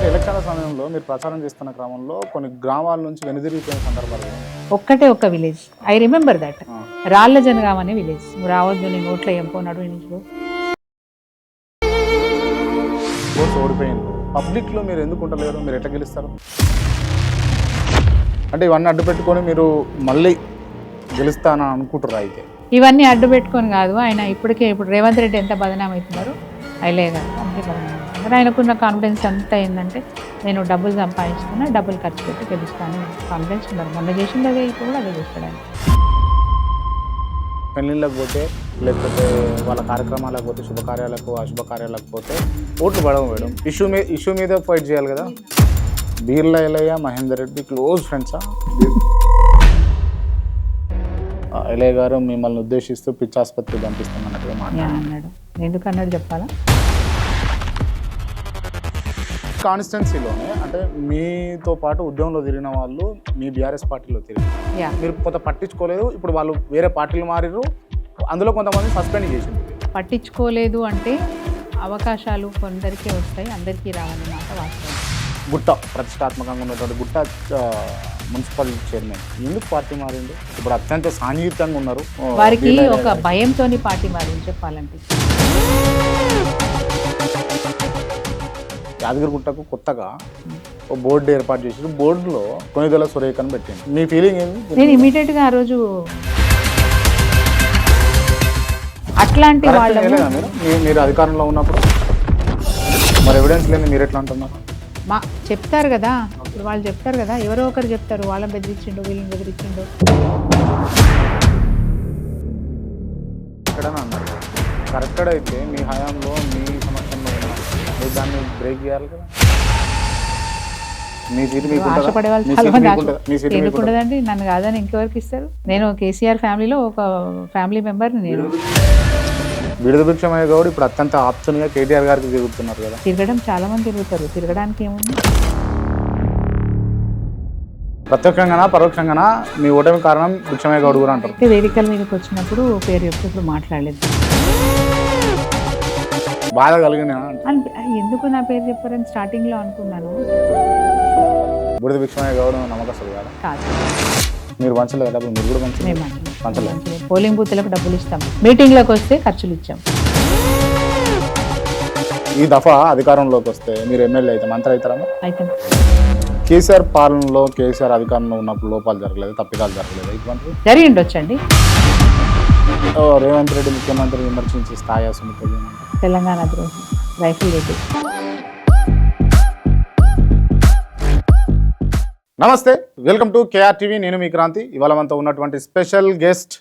ఎలక్షన్ల సమయంలో మీరు ప్రచారం చేస్తున్న క్రమంలో కొన్ని గ్రామాల నుంచి వెనుదిరిగిపోయిన సందర్భాలు ఉన్నాయి. ఒక్కటే ఒక్క విలేజ్ ఐ రిమెంబర్ దట్. రాళ్ళ జనగాం అనే విలేజ్. నువ్వు రావద్దు, నేను ఓట్లు ఎంపోనాడు ఇంట్లో ఓట్స్ ఓడిపోయింది. పబ్లిక్లో మీరు ఎందుకు ఉండలేరు? మీరు ఎట్లా గెలుస్తారు? అంటే ఇవన్నీ అడ్డు పెట్టుకొని మీరు మళ్ళీ గెలుస్తానని అనుకుంటారా? అయితే ఇవన్నీ అడ్డు పెట్టుకొని కాదు, ఆయన ఇప్పుడు రేవంత్ రెడ్డి ఎంత బదనాం అవుతున్నారు, అయిలే కాదు అంతే బదనాం అవుతున్నారు. ఆయనకున్న కాన్ఫిడెన్స్ అంతా ఏంటంటే నేను డబ్బులు సంపాదిస్తున్నా, డబ్బులు ఖర్చు పెట్టి గెలుస్తాను కాన్ఫిడెన్స్ ఉన్నారు. మొన్న చేసింది అదే, ఇప్పుడు కూడా అదే చేస్తాడు ఆయన. పెళ్ళిళ్ళకి పోతే, లేకపోతే వాళ్ళ కార్యక్రమాలకు పోతే, శుభకార్యాలకు అశుభకార్యాలకు పోతే ఓట్లు పడవు మేడం. ఇష్యూ మీద ఫైట్ చేయాలి కదా. బీర్లా ఎలయ్య మహేందర్ రెడ్డి క్లోజ్ ఫ్రెండ్సా? ఎలయ్య గారు మిమ్మల్ని ఉద్దేశిస్తూ పిచ్చాసుపత్రికి పంపిస్తామన్నట్టుగా అన్నాడు. ఎందుకన్నాడు చెప్పాలా? కాన్స్టిట్యున్సీలోనే అంటే మీతో పాటు ఉద్యమంలో తిరిగిన వాళ్ళు మీ బీఆర్ఎస్ పార్టీలో తిరిగి మీరు కొంత పట్టించుకోలేదు. ఇప్పుడు వాళ్ళు వేరే పార్టీలు మారిరు, అందులో కొంతమంది సస్పెండ్ చేసింది. పట్టించుకోలేదు అంటే అవకాశాలు కొందరికే వస్తాయి, అందరికీ రావన్నమాట వాస్తవం. గుట్ట ప్రతిష్టాత్మకంగా ఉన్నటువంటి గుట్ట మున్సిపల్ చైర్మన్ ఎందుకు పార్టీ మారింది? ఇప్పుడు అత్యంత సాన్నిహితంగా ఉన్నారు. వారికి ఒక భయంతోని పార్టీ మారింది చెప్పాలంటే. యాదగిరిగుట్టకు కొత్తగా ఒక బోర్డు ఏర్పాటు చేసి బోర్డులో కొనిదెల సురేఖను పెట్టింది. మీ ఫీలింగ్ ఏంది? నేను ఇమీడియట్గా ఆ రోజు అట్లాంటి వాళ్ళు మీరు అధికారంలో ఉన్నప్పుడు మరి ఎవిడెన్స్ లేని మీరు ఎట్లా అంటున్నారు? చెప్తారు కదా, ఇప్పుడు వాళ్ళు చెప్తారు కదా, ఎవరో ఒకరు చెప్తారు వాళ్ళని బెదిరించిండు, వీళ్ళని బెదిరించిండు. ఎక్కడైనా అన్నారు కరెక్టెడ్ అయితే మీ హయాంలో మీ సమక్షంలో మీరు దాన్ని బ్రేక్ చేయాలి కదా. మీ సీటు ఆశపడే వాళ్ళు చాలా మంది ఎందుకుండదండి. నన్ను కాదని ఇంకెవరికి ఇస్తారు? నేను కేసీఆర్ ఫ్యామిలీలో ఒక ఫ్యామిలీ మెంబర్ని. నేను విడుదభిక్షమయ్య గౌడ్ ఇప్పుడు అత్యంత ఆప్షన్గా కేటీఆర్ గారికి తిరుగుతున్నారు కదా. తిరగడం చాలా మంది తిరుగుతారు, తిరగడానికి ఏముంది? ప్రత్యక్షంగానా పరోక్షంగానా మీ ఓటమి కారణం భిక్షమయ్య గౌడ్ కూడా అంటారు. వేదికల మీదకి వచ్చినప్పుడు పేరు చెప్తే ఇప్పుడు మాట్లాడలేదు. బాధ కలిగిన ఎందుకు నా పేరు చెప్పారని స్టార్టింగ్ లో అనుకున్నాను. బుడిద భిక్షమయ్య గౌడ్ నమ్మకస్తులు కాదు. మీరు పంచలేదు డబ్బులు? మీరు కూడా పంచలేదు. పోలింగ్ బూత్లకు డబ్బులు ఇస్తాం, మీటింగ్లకు వస్తే ఖర్చులు ఇచ్చాం. ఈ దఫా అధికారంలోకి వస్తే మీరు ఎమ్మెల్యే అయితే మంత్రి అవుతారా? అయితే కేసీఆర్ పాలనలో కేసీఆర్ అధికారంలో ఉన్నప్పుడు లోపాలు జరగలేదు, తప్పిదాలు జరగలేదు? ఇటువంటి జరిగిండొచ్చండి. రేవంత్ రెడ్డి ముఖ్యమంత్రి విమర్శించి స్థాయి సుమిత తెలంగాణ ద్రోహి రైఫిల్ రెడ్డి. నమస్తే, వెల్కమ్ టు కేఆర్ టీవీ. నేను మీ క్రాంతి. ఇవాళ మనతో ఉన్నటువంటి స్పెషల్ గెస్ట్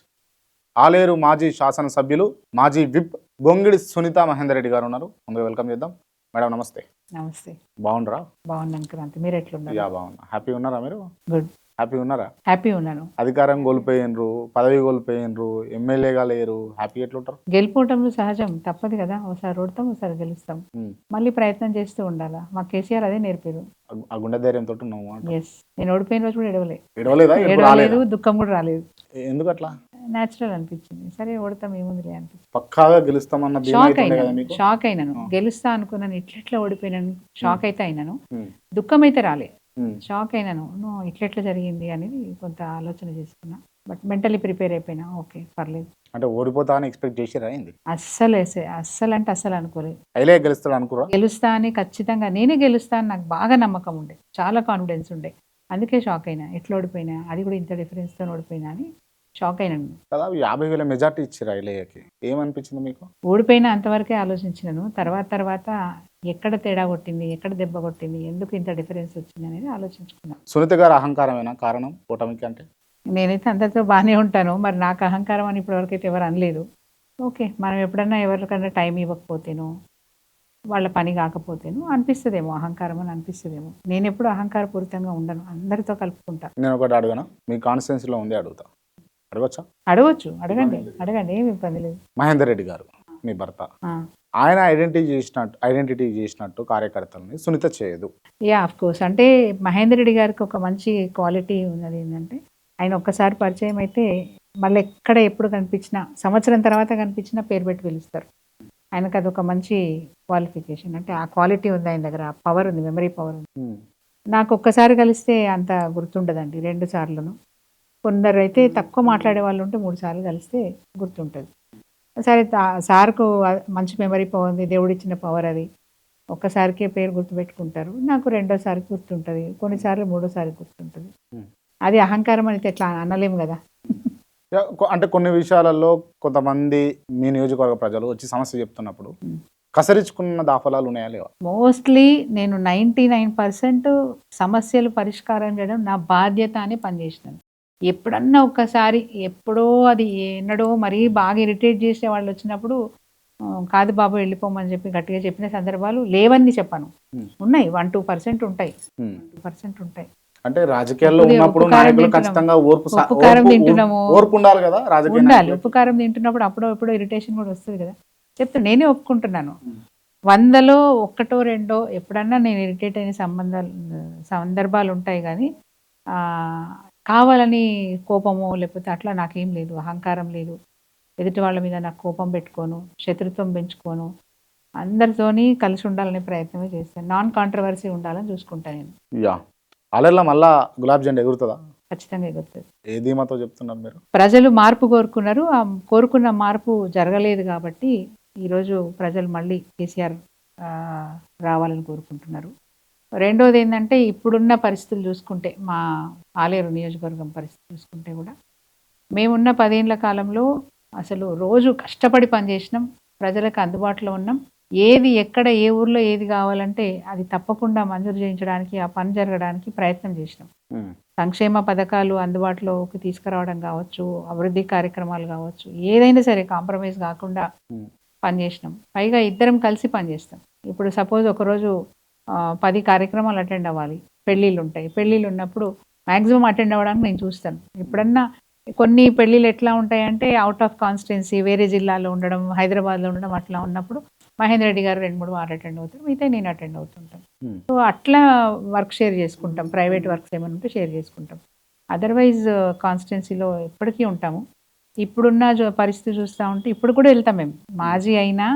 ఆలేరు మాజీ శాసనసభ్యులు, మాజీ విప్ గొంగిడి సునీత మహేందర్ రెడ్డి గారు ఉన్నారు. ముందుగా వెల్కమ్ చేద్దాం. మేడం నమస్తే. నమస్తే. బాగుండరా? బాగున్నాను క్రాంతి, మీరు ఎట్లున్నారు? బాగున్నా. హ్యాపీ ఉన్నారా మీరు? గుడ్. హ్యాపీ ఉన్నారా? హ్యాపీ ఉన్నాను. అధికారం కోల్పోయినరు, పదవి కోల్పోయినరు, ఎమ్మెల్యేగా లేరు, హ్యాపీ ఎట్లుంటారు? గెలుపోవటంలో సహజం, తప్పదు కదా. ఒకసారి ఓడతాం, ఒకసారి గెలుస్తాం, మళ్ళీ ప్రయత్నం చేస్తూ ఉండాలా. మా కేసీఆర్ అదే నేర్పారు. ఆ గుండె ధైర్యంతో ఉన్నాము. ఎస్, నేను ఓడిపోయిన రోజు కూడా ఎడవలేదు, దుఃఖం కూడా రాలేదు. ఎందుకు అట్లా? న్యాచురల్ అనిపించింది. సరే ఓడతాం, ఏముంది అనిపించింది. పక్కాగా గెలుస్తామన్న షాక్ అయినాను. గెలుస్తా అనుకున్నాను, ఇట్లెట్లా ఓడిపోయినాను, షాక్ అయితే అయినాను. దుఃఖం అయితే రాలే, షాక్ అయినాను. ఇట్లెట్లా జరిగింది అనేది కొంత ఆలోచన చేసుకున్నా. బట్ మెంటలీ ప్రిపేర్ అయిపోయినా. ఓకే, పర్లేదు. అంటే ఓడిపోతా అని ఎక్స్పెక్ట్ చేసిరా? అస్సలు అంటే అస్సలు అనుకోలేదు. గెలుస్తాడు అనుకురా? గెలుస్తా అని ఖచ్చితంగా నేనే గెలుస్తా అని నాకు బాగా నమ్మకం ఉండే, చాలా కాన్ఫిడెన్స్ ఉండే. అందుకే షాక్ అయినా. ఎట్లా ఓడిపోయినా, అది కూడా ఇంత డిఫరెన్స్తో ఓడిపోయినా అని షాక్ అయినాను. 50,000 మెజార్టీ ఇచ్చిరా ఎలయ్యకి? ఏమనిపించింది మీకు? ఓడిపోయినా అంతవరకే ఆలోచించినాను. తర్వాత ఎక్కడ తేడా కొట్టింది, ఎక్కడ దెబ్బ కొట్టింది, ఎందుకు ఇంత డిఫరెన్స్ వచ్చింది అనేది ఆలోచించుకున్నాను. సునీత గారు అహంకారమేనా కారణం ఓటమికి? అంటే నేనైతే అందరితో బాగానే ఉంటాను, మరి నాకు అహంకారం అని ఇప్పటివరకు అయితే ఎవరు అనలేదు. ఓకే, మనం ఎప్పుడన్నా ఎవరికన్నా టైం ఇవ్వకపోతేనో, వాళ్ళ పని కాకపోతేనో అనిపిస్తుందేమో, అహంకారం అని అనిపిస్తుందేమో. నేను ఎప్పుడు అహంకారపూరితంగా ఉండను, అందరితో కలుపుకుంటా. నేను ఒకటి అడగనా? మీ కాన్స్టిట్యున్సీలో ఉంది, అడుగుతా. అడగచ్చా? అడగచ్చు, అడగండి, ఏమి ఇబ్బంది లేదు. మహేందర్ రెడ్డి గారు మీ భర్త, ఆయన ఐడెంటిటీ చేసినట్టు కార్యకర్తలని సునీత చేయదు. Of course. అంటే మహేందర్ రెడ్డి గారికి ఒక మంచి క్వాలిటీ ఉన్నది ఏంటంటే, ఆయన ఒక్కసారి పరిచయం అయితే మళ్ళీ ఎక్కడ ఎప్పుడు కనిపించినా, సంవత్సరం తర్వాత కనిపించినా పేరు పెట్టి పిలుస్తారు. ఆయనకు అదొక మంచి క్వాలిఫికేషన్, అంటే ఆ క్వాలిటీ ఉంది ఆయన దగ్గర, ఆ పవర్ ఉంది, మెమరీ పవర్ ఉంది. నాకు ఒక్కసారి కలిస్తే అంత గుర్తుండదండి, 2 సార్లును. కొందరు అయితే తక్కువ మాట్లాడే వాళ్ళు ఉంటే 3 సార్లు కలిస్తే గుర్తుంటుంది. సరే సార్కు మంచి మెమరీ పవర్ ఉంది, దేవుడిచ్చిన పవర్ అది. ఒక్కసారికే పేరు గుర్తుపెట్టుకుంటారు, నాకు రెండోసారి గుర్తుంటుంది, కొన్నిసార్లు మూడోసారి గుర్తుంటుంది. అది అహంకారం అయితే ఎట్లా అనలేము కదా. అంటే కొన్ని విషయాలలో కొంతమంది మీ నియోజకవర్గ ప్రజలు వచ్చి సమస్య చెప్తున్నప్పుడు కసరించుకున్న దాఖలాలు ఉన్నాయా లేవా? మోస్ట్లీ నేను 99% సమస్యలు పరిష్కారం చేయడం నా బాధ్యత అని పనిచేసినాను. ఎప్పుడన్నా ఒక్కసారి, ఎప్పుడో అది ఎన్నడో మరీ బాగా ఇరిటేట్ చేసే వాళ్ళు వచ్చినప్పుడు కాదు బాబు వెళ్ళిపోమని చెప్పి గట్టిగా చెప్పిన సందర్భాలు లేవని చెప్పను, ఉన్నాయి, 1-2% ఉంటాయి, 2% ఉంటాయి. అంటే రాజకీయాల్లో ఉన్నప్పుడు నాయకులు ఖచ్చితంగా ఓర్పు ఉండాలి కదా, ఉండాలి. ఉప్పు కారం తింటున్నప్పుడు అప్పుడో ఎప్పుడో ఇరిటేషన్ కూడా వస్తుంది కదా. చెప్తే నేనే ఒప్పుకుంటున్నాను, 100లో 1-2 ఎప్పుడన్నా నేను ఇరిటేట్ అయిన సందర్భాలు ఉంటాయి, కానీ కావాలని కోపమో లేకపోతే అట్లా నాకేం లేదు, అహంకారం లేదు, ఎదుటి వాళ్ళ మీద నాకు కోపం పెట్టుకోను, శత్రుత్వం పెంచుకోను, అందరితోని కలిసి ఉండాలనే ప్రయత్నమే చేస్తాను, నాన్ కాంట్రవర్సీ ఉండాలని చూసుకుంటాను నేను. అలా మళ్ళా గులాబ్ జెండా ఎగురుతుందా? ఖచ్చితంగా ఎగురుతుంది. ఏ ధీమాతో చెప్తున్నారు మీరు? ప్రజలు మార్పు కోరుకున్నారు, ఆ కోరుకున్న మార్పు జరగలేదు కాబట్టి ఈరోజు ప్రజలు మళ్ళీ కేసీఆర్ రావాలని కోరుకుంటున్నారు. రెండోది ఏంటంటే, ఇప్పుడున్న పరిస్థితులు చూసుకుంటే, మా ఆలేరు నియోజకవర్గం పరిస్థితి చూసుకుంటే కూడా, మేమున్న 10 ఏళ్ల కాలంలో అసలు రోజు కష్టపడి పనిచేసినాం, ప్రజలకు అందుబాటులో ఉన్నాం, ఏది ఎక్కడ ఏ ఊర్లో ఏది కావాలంటే అది తప్పకుండా మంజూరు చేయించడానికి, ఆ పని జరగడానికి ప్రయత్నం చేసినాం. సంక్షేమ పథకాలు అందుబాటులోకి తీసుకురావడం కావచ్చు, అభివృద్ధి కార్యక్రమాలు కావచ్చు, ఏదైనా సరే కాంప్రమైజ్ కాకుండా పనిచేసినాం. పైగా ఇద్దరం కలిసి పనిచేస్తాం. ఇప్పుడు సపోజ్ ఒకరోజు 10 కార్యక్రమాలు అటెండ్ అవ్వాలి, పెళ్ళిళ్ళు ఉంటాయి, పెళ్ళిళ్ళు ఉన్నప్పుడు మ్యాక్సిమం అటెండ్ అవ్వడానికి నేను చూస్తాను. ఎప్పుడన్నా కొన్ని పెళ్ళిళ్ళు ఎట్లా ఉంటాయంటే అవుట్ ఆఫ్ కాన్స్టిట్యున్సీ, వేరే జిల్లాలో ఉండడం, హైదరాబాద్లో ఉండడం, అట్లా ఉన్నప్పుడు మహేందర్ రెడ్డి గారు 2-3 వారు అటెండ్ అవుతారు, మిగతా నేను అటెండ్ అవుతుంటాను. సో అట్లా వర్క్ షేర్ చేసుకుంటాం, ప్రైవేట్ వర్క్స్ ఏమైనా ఉంటే షేర్ చేసుకుంటాం. అదర్వైజ్ కాన్స్టిట్యున్సీలో ఎప్పటికీ ఉంటాము. ఇప్పుడున్న పరిస్థితి చూస్తూ ఉంటే ఇప్పుడు కూడా వెళ్తాం మేము, మాజీ అయినా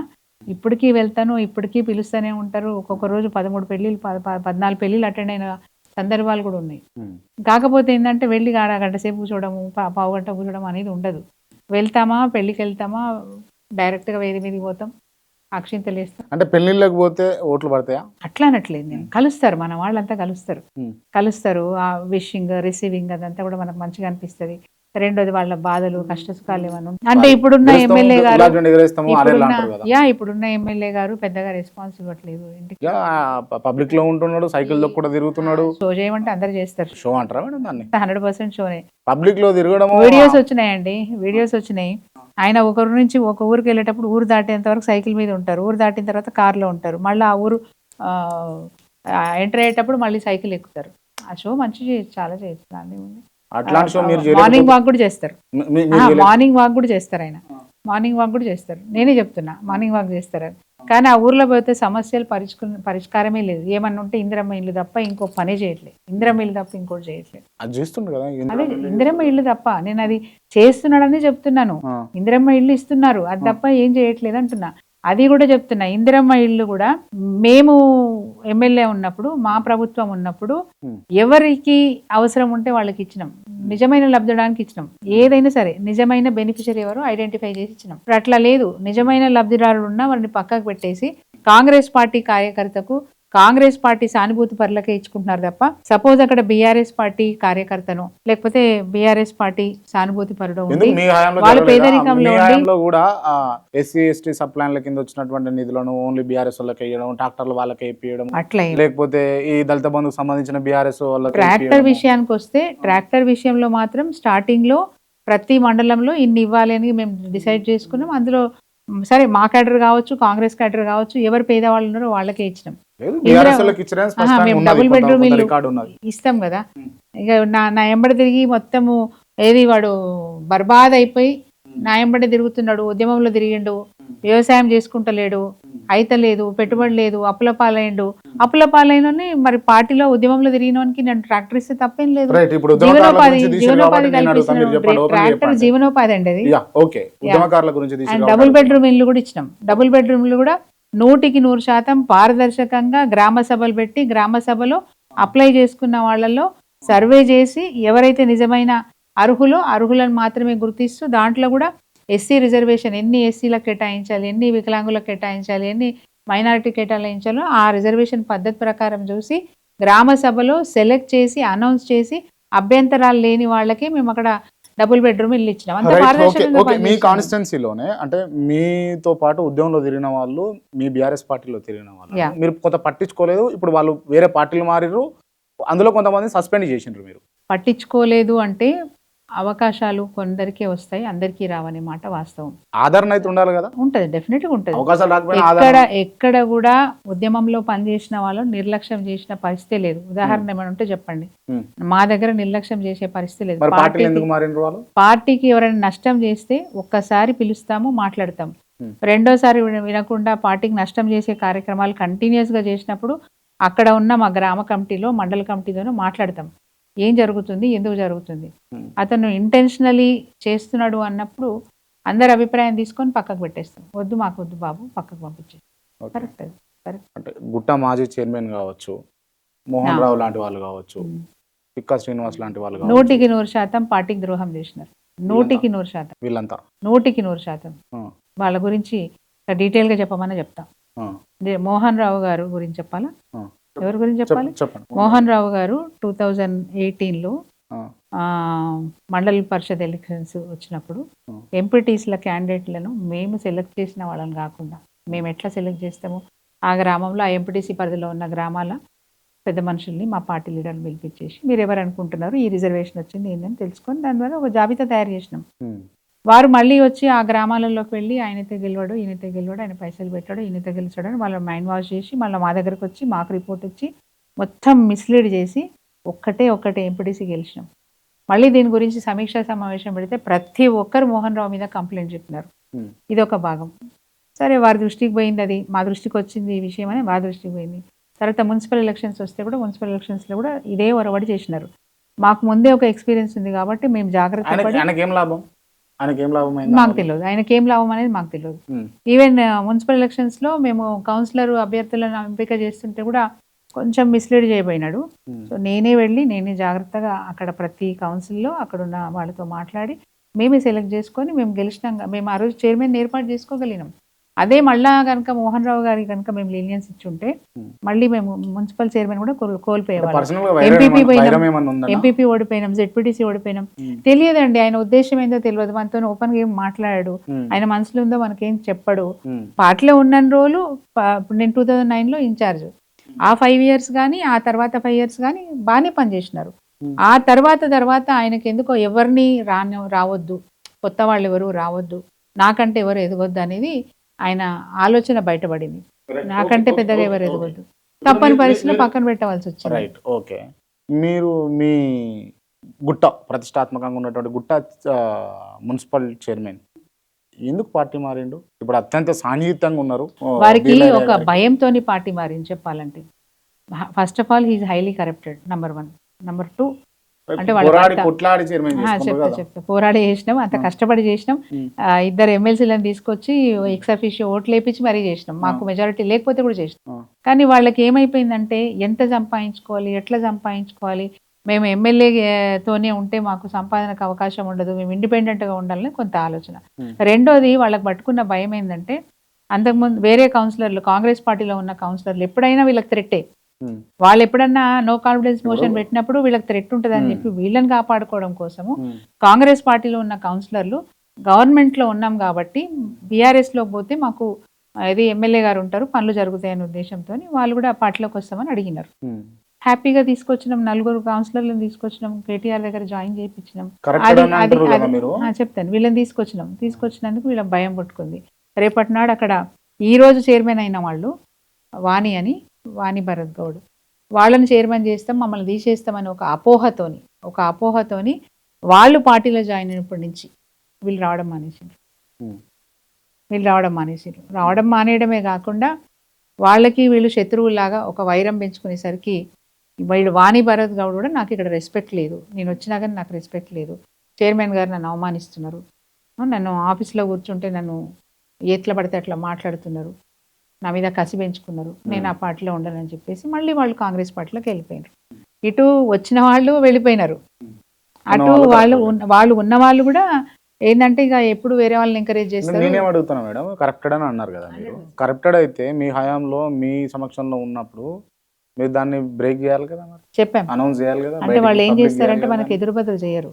ఇప్పటికీ వెళ్తాను, ఇప్పటికీ పిలుస్తూనే ఉంటారు. ఒక్కొక్క రోజు 13 పెళ్ళిళ్ళు 14 పెళ్ళిళ్ళు అటెండ్ అయిన సందర్భాలు కూడా ఉన్నాయి. కాకపోతే ఏంటంటే వెళ్ళి గంట సేపు కూర్చోవడము, పావు గంట కూర్చోవడం అనేది ఉండదు. వెళ్తామా, పెళ్ళికి వెళ్తామా, డైరెక్ట్గా వేది మీదకి పోతాం, అక్షింతలు వేస్తాం. అంటే పెళ్ళిళ్ళకి పోతే ఓట్లు పడతాయా? అట్లా అనట్లేదు నేను, కలుస్తారు, మన వాళ్ళంతా కలుస్తారు, ఆ విషింగ్ రిసీవింగ్ అదంతా కూడా మనకు మంచిగా అనిపిస్తుంది. రెండోది వాళ్ళ బాధలు కష్టసుఖాలు ఏమన్నా అంటే ఇప్పుడున్న ఎమ్మెల్యే గారు పెద్దగా రెస్పాన్స్ ఇవ్వట్లేదు. పబ్లిక్ లో ఉంటున్నాడు, సైకిల్ కూడా తిరుగుతున్నాడు. షో చేయమంటే అందరు చేస్తారు, షో అంటారా 100% షోనే. పబ్లిక్ లో తిరగడం వీడియోస్ వచ్చినాయి. ఆయన ఒక ఊరు నుంచి ఒక ఊరికి వెళ్ళేటప్పుడు ఊరు దాటేంత వరకు సైకిల్ మీద ఉంటారు, ఊరు దాటిన తర్వాత కార్లో ఉంటారు, మళ్ళీ ఆ ఊరు ఎంటర్ అయ్యేటప్పుడు మళ్ళీ సైకిల్ ఎక్కుతారు. ఆ షో మంచి చాలా చేస్తుంది. మార్నింగ్ వాక్ కూడా చేస్తారు, ఆయన మార్నింగ్ వాక్ కూడా చేస్తారు. నేనే చెప్తున్నా, మార్నింగ్ వాక్ చేస్తారు. కానీ ఆ ఊర్లో పోతే సమస్యలు పరిష్కారమే లేదు. ఏమన్నా ఉంటే ఇందిరమ్మ ఇల్లు తప్ప ఇంకో పనే చేయట్లేదు, ఇందిరమ్మ ఇల్లు తప్ప ఇంకోటి చేయట్లేదు. అదే ఇందిరమ్మ ఇల్లు తప్ప, నేను అది చేస్తున్నాడని చెప్తున్నాను. ఇందిరమ్మ ఇల్లు ఇస్తున్నారు, అది తప్ప ఏం చేయట్లేదు అంటున్నా. అది కూడా చెప్తున్నా, ఇందిరమ్మ ఇల్లు కూడా మేము ఎమ్మెల్యే ఉన్నప్పుడు, మా ప్రభుత్వం ఉన్నప్పుడు ఎవరికి అవసరం ఉంటే వాళ్ళకి ఇచ్చినాం, నిజమైన లబ్ధిదారునికి ఇచ్చినాం. ఏదైనా సరే నిజమైన బెనిఫిషరీ ఎవరు ఐడెంటిఫై చేసి ఇచ్చినాం. అట్లా లేదు, నిజమైన లబ్ధిదారులు ఉన్నా వారిని పక్కకు పెట్టేసి కాంగ్రెస్ పార్టీ కార్యకర్తకు, కాంగ్రెస్ పార్టీ సానుభూతి పరులకే ఇచ్చుకుంటున్నారు తప్ప, సపోజ్ అక్కడ బీఆర్ఎస్ పార్టీ కార్యకర్తను లేకపోతే బీఆర్ఎస్ పార్టీ సానుభూతి పరుడు వాళ్ళ పేదరికంలో కూడా ఎస్సీ ఎస్టీ సబ్ ప్లాన్ల కింద వచ్చినటువంటి నిధులను ఓన్లీ బీఆర్ఎస్ వాళ్ళకి ఇవ్వడం, ట్రాక్టర్లు వాళ్ళకి ఇప్పించడం, అట్లా లేకపోతే ఈ దళిత బంధుకు సంబంధించిన బీఆర్ఎస్ వాళ్ళకి. ట్రాక్టర్ విషయానికి వస్తే, ట్రాక్టర్ విషయంలో మాత్రం స్టార్టింగ్ లో ప్రతి మండలంలో ఇన్ని ఇవ్వాలి అని మేము డిసైడ్ చేసుకున్నాం. అందులో సరే మా క్యాడర్ కావచ్చు, కాంగ్రెస్ క్యాడర్ కావచ్చు, ఎవరు పేదవాళ్ళు ఉన్నారో వాళ్ళకే ఇచ్చినాం. మేము డబుల్ బెడ్రూమ్ ఇల్లు ఇస్తాం కదా. ఇక నా ఎంబడి తిరిగి మొత్తము ఏది వాడు బర్బాద్ అయిపోయి నా ఎంబడి తిరుగుతున్నాడు, ఉద్యమంలో తిరిగిండు, వ్యవసాయం చేసుకుంటలేడు, అయితలేదు, పెట్టుబడి లేదు, అప్పుల పాలైండు. అప్పుల పాలైనని మరి పార్టీలో ఉద్యమంలో తిరిగినోనికి నేను ట్రాక్టర్ ఇస్తే తప్పేం లేదు. రైట్. ఇప్పుడు జీవనోపాధి ఉద్యమకారుల గురించి తీశారు కాబట్టి నేను అడుగుతా, మీరు చెప్పండి, open గా ట్రాక్టర్ చెప్పండి. జీవనోపాధి అండి అది. Yeah, okay. ఉద్యమకారుల గురించి తీశారు అండ్ కాబట్టి డబుల్ బెడ్రూమ్ ఇల్లు కూడా ఇచ్చినాం. డబుల్ బెడ్రూమ్లు కూడా 100% పారదర్శకంగా గ్రామ సభలు పెట్టి గ్రామ సభలో అప్లై చేసుకున్న వాళ్ళలో సర్వే చేసి ఎవరైతే నిజమైన అర్హులను మాత్రమే గుర్తిస్తూ దాంట్లో కూడా ఎస్సీ రిజర్వేషన్ ఎన్ని ఎస్సీలకు కేటాయించాలి, ఎన్ని వికలాంగులకు కేటాయించాలి, ఎన్ని మైనారిటీ కేటాయించాలో ఆ రిజర్వేషన్ పద్ధతి ప్రకారం చూసి గ్రామ సభలో సెలెక్ట్ చేసి అనౌన్స్ చేసి అభ్యంతరాలు లేని వాళ్ళకి మేము అక్కడ డబుల్ బెడ్రూమ్ ఇల్లు ఇచ్చినాం. అంత రైట్, ఓకే. పారదర్శకంగా ఓకే, మీ పనిచేస్తున్నాం. కాన్స్టిట్యున్సీలోనే అంటే మీతో పాటు ఉద్యమంలో తిరిగిన వాళ్ళు, మీ బీఆర్ఎస్ పార్టీలో తిరిగిన వాళ్ళు Yeah. మీరు కొంత పట్టించుకోలేదు, ఇప్పుడు వాళ్ళు వేరే పార్టీలు మారిర్రు, అందులో కొంతమంది సస్పెండ్ చేసిండ్రు. మీరు పట్టించుకోలేదు అంటే అవకాశాలు కొందరికే వస్తాయి, అందరికీ రావనే మాట వాస్తవం. ఆదరణ అయితే ఉండాలి కదా, ఉంటది, డెఫినెట్ గా ఉంటది. అవకాశాలు రాకపోయినా ఎక్కడ ఆదరణ. ఎక్కడ కూడా ఉద్యమంలో పనిచేసిన వాళ్ళు నిర్లక్ష్యం చేసిన పరిస్థితి లేదు. ఉదాహరణ ఏమైనా ఉంటే చెప్పండి. Hmm. మా దగ్గర నిర్లక్ష్యం చేసే పరిస్థితి లేదు. మరి పార్టీలు ఎందుకు మారిండ్రు వాళ్ళు? పార్టీకి ఎవరైనా నష్టం చేస్తే ఒక్కసారి పిలుస్తాము, మాట్లాడతాం. Hmm. రెండోసారి వినకుండా పార్టీకి నష్టం చేసే కార్యక్రమాలు కంటిన్యూస్ గా చేసినప్పుడు అక్కడ ఉన్న మా గ్రామ కమిటీలో, మండల కమిటీలోనూ మాట్లాడతాం. ఏం జరుగుతుంది, ఎందుకు జరుగుతుంది, Hmm. అతను ఇంటెన్షనలీ చేస్తున్నాడు అన్నప్పుడు అందరి అభిప్రాయం తీసుకొని పక్కకు పెట్టేస్తాం. వద్దు, మాకు వద్దు బాబు, పక్కకు పంపించేస్తాం. Okay. కరెక్ట్ అది. అంటే గుట్ట మాజీ చైర్మన్ కావచ్చు, మోహన్ రావు లాంటి వాళ్ళు కావచ్చు, పిక్కా శ్రీనివాస్ లాంటి వాళ్ళు కావచ్చు, 100% పార్టీకి ద్రోహం చేసినారు. 100% వీళ్ళంతా 100% వాళ్ళ గురించి డీటెయిల్ గా చెప్పమని చెప్తాం. మోహన్ రావు గారు గురించి చెప్పాలా? ఎవరి గురించి చెప్పాలి? చెప్పండి. మోహన్ రావు గారు 2018లో మండల పరిషత్ ఎలక్షన్స్ వచ్చినప్పుడు ఎంపీటీసీల క్యాండిడేట్లను మేము సెలెక్ట్ చేసిన వాళ్ళని కాకుండా మేము ఎట్లా సెలెక్ట్ చేస్తాము, ఆ గ్రామంలో ఆ ఎంపీటీసీ పరిధిలో ఉన్న గ్రామాల పెద్ద మనుషుల్ని మా పార్టీ లీడర్ని పిలిపించేసి మీరు ఎవరు అనుకుంటున్నారు, ఈ రిజర్వేషన్ వచ్చింది ఏంటని తెలుసుకొని దాని ద్వారా ఒక జాబితా తయారు చేసినాం. వారు మళ్ళీ వచ్చి ఆ గ్రామాలలోకి వెళ్ళి ఆయనతో గెలవాడు, ఈయనతో గెలవాడు, ఆయన పైసలు పెట్టాడు, ఈయనతో గెలిచాడు అని వాళ్ళ మైండ్ వాష్ చేసి మళ్ళీ మా దగ్గరకు వచ్చి మాకు రిపోర్ట్ ఇచ్చి మొత్తం మిస్లీడ్ చేసి ఒక్కటే ఎంపీటీసీ గెలిచినాం. మళ్ళీ దీని గురించి సమీక్షా సమావేశం పెడితే ప్రతి ఒక్కరు మోహన్ రావు మీద కంప్లైంట్ చెప్పినారు. ఇది ఒక భాగం. సరే, వారి దృష్టికి పోయింది, అది మా దృష్టికి వచ్చింది ఈ విషయం అని వారి దృష్టికి పోయింది. తర్వాత మున్సిపల్ ఎలక్షన్స్ వస్తే కూడా మున్సిపల్ ఎలక్షన్స్లో కూడా ఇదే ఒరవడి చేసినారు. మాకు ముందే ఒక ఎక్స్పీరియన్స్ ఉంది కాబట్టి మేము జాగ్రత్త పడి, మాకు తెలియదు ఆయనకి ఏం లాభం అనేది మాకు తెలియదు. ఈవెన్ మున్సిపల్ ఎలక్షన్స్ లో మేము కౌన్సిలర్ అభ్యర్థులను ఎంపిక చేస్తుంటే కూడా కొంచెం మిస్లీడ్ చేయబోయినాడు. సో నేనే జాగ్రత్తగా అక్కడ ప్రతి కౌన్సిల్లో అక్కడ ఉన్న వాళ్ళతో మాట్లాడి మేమే సెలెక్ట్ చేసుకొని మేము గెలిచినాం. మేము ఆ రోజు చైర్మన్ ఏర్పాటు చేసుకోగలిగినాం. అదే మళ్ళా కనుక మోహన్ రావు గారికి కనుక మేము లీనియన్స్ ఇచ్చి ఉంటే మళ్ళీ మేము మున్సిపల్ చైర్మన్ కూడా కోల్పోయేవాళ్ళం. MPP ఓడిపోయినాం, ZPTC ఓడిపోయినాం. తెలియదండి ఆయన ఉద్దేశం ఏందో తెలియదు. మనతో ఓపెన్ గా ఏం మాట్లాడాడు, ఆయన మనసులో ఉందో మనకేం చెప్పడు. పార్టీలో ఉన్న రోజులు నేను 2009లో ఇన్ఛార్జ్, ఆ 5 years కానీ ఆ తర్వాత 5 years కానీ బాగానే పనిచేసినారు. ఆ తర్వాత ఆయనకి ఎందుకో ఎవరిని రావద్దు, కొత్త వాళ్ళు ఎవరు రావద్దు, నాకంటే ఎవరు ఎదగొద్దు అనేది ఆయన ఆలోచన బయటపడింది. నాకంటే పెద్దగా ఎవరు ఎదగొద్దు, తప్పని పరిస్థితిలో పక్కన పెట్టవలసి వచ్చింది. Right, okay. మీరు మీ గుట్ట ప్రతిష్టాత్మకంగా ఉన్నటువంటి గుట్ట మున్సిపల్ చైర్మన్ ఎందుకు పార్టీ మారిండు? ఇప్పుడు అత్యంత సాన్నిహితంగా ఉన్నారు. వారికి ఒక భయంతోని పార్టీ మారింది చెప్పాలంటే. First of all he's highly corrupted, number 1. Number 2 అంటే చెప్తా పోరాడి చేసినాం, అంత కష్టపడి చేసినాం. 2 ఎమ్మెల్సీలను తీసుకొచ్చి ఎక్స్-అఫీషియో ఓట్లు వేపించి మరీ చేసినాం. మాకు మెజారిటీ లేకపోతే కూడా చేసినాం. కానీ వాళ్ళకి ఏమైపోయిందంటే ఎంత సంపాదించుకోవాలి, ఎట్లా సంపాదించుకోవాలి, మేము ఎమ్మెల్యేతోనే ఉంటే మాకు సంపాదనకు అవకాశం ఉండదు, మేము ఇండిపెండెంట్గా ఉండాలని కొంత ఆలోచన. రెండోది వాళ్ళకి పట్టుకున్న భయం ఏంటంటే అంతకుముందు వేరే కౌన్సిలర్లు, కాంగ్రెస్ పార్టీలో ఉన్న కౌన్సిలర్లు ఎప్పుడైనా వీళ్ళకి థ్రెట్టే. వాళ్ళు ఎప్పుడన్నా నో కాన్ఫిడెన్స్ మోషన్ పెట్టినప్పుడు వీళ్ళకి థ్రెట్ ఉంటుంది అని చెప్పి వీళ్ళని కాపాడుకోవడం కోసము కాంగ్రెస్ పార్టీలో ఉన్న కౌన్సిలర్లు గవర్నమెంట్ లో ఉన్నాం కాబట్టి బీఆర్ఎస్ లో పోతే మాకు ఇది ఎమ్మెల్యే గారు ఉంటారు, పనులు జరుగుతాయనే ఉద్దేశంతో వాళ్ళు కూడా పార్టీలోకి వస్తామని అడిగినారు. హ్యాపీగా తీసుకొచ్చినాం, 4 కౌన్సిలర్లను తీసుకొచ్చినాం, కేటీఆర్ దగ్గర జాయిన్ చేయించినాం. చెప్తాను, వీళ్ళని తీసుకొచ్చినందుకు వీళ్ళ భయం పట్టుకుంది. రేపటి నాడు అక్కడ ఈ రోజు చైర్మన్ అయిన వాళ్ళు వాణి భరత్ గౌడ్, వాళ్ళని చైర్మన్ చేస్తాం, మమ్మల్ని తీసేస్తామని ఒక అపోహతోని వాళ్ళు పార్టీలో జాయిన్ అయినప్పటి నుంచి వీళ్ళు రావడం మానేసింది. వీళ్ళు రావడం మానేసారు. రావడం మానేయడమే కాకుండా వాళ్ళకి వీళ్ళు శత్రువులాగా ఒక వైరం పెంచుకునేసరికి వీళ్ళు వాణి భరత్ గౌడ్ కూడా నాకు ఇక్కడ రెస్పెక్ట్ లేదు, నేను వచ్చినా కానీ నాకు రెస్పెక్ట్ లేదు, చైర్మన్ గారు నన్ను అవమానిస్తున్నారు, నన్ను ఆఫీస్లో కూర్చుంటే నన్ను ఎట్లా పడితే అట్లా మాట్లాడుతున్నారు, నా మీద కసి పెంచుకున్నారు, నేను ఆ పార్టీలో ఉండనని చెప్పేసి మళ్ళీ వాళ్ళు కాంగ్రెస్ పార్టీలోకి వెళ్ళిపోయినారు. ఇటు వచ్చిన వాళ్ళు వెళ్ళిపోయినారు, అటు వాళ్ళు ఉన్న వాళ్ళు కూడా ఏంటంటే ఇక ఎప్పుడు వేరే వాళ్ళని ఎంకరేజ్ చేస్తారు. నేనేం అడుగుతున్నా మేడం, కరప్టెడ్ అని అన్నారు కదా మీరు, కరప్టెడ్ అయితే మీ హయాంలో మీ సమక్షంలో ఉన్నప్పుడు మీరు దాన్ని బ్రేక్ చేయాలి కదా, చెప్పాం, అనౌన్స్ చేయాలి కదా. అంటే వాళ్ళు ఏం చేస్తారంటే మనకు ఎదురు బదులు చేయరు,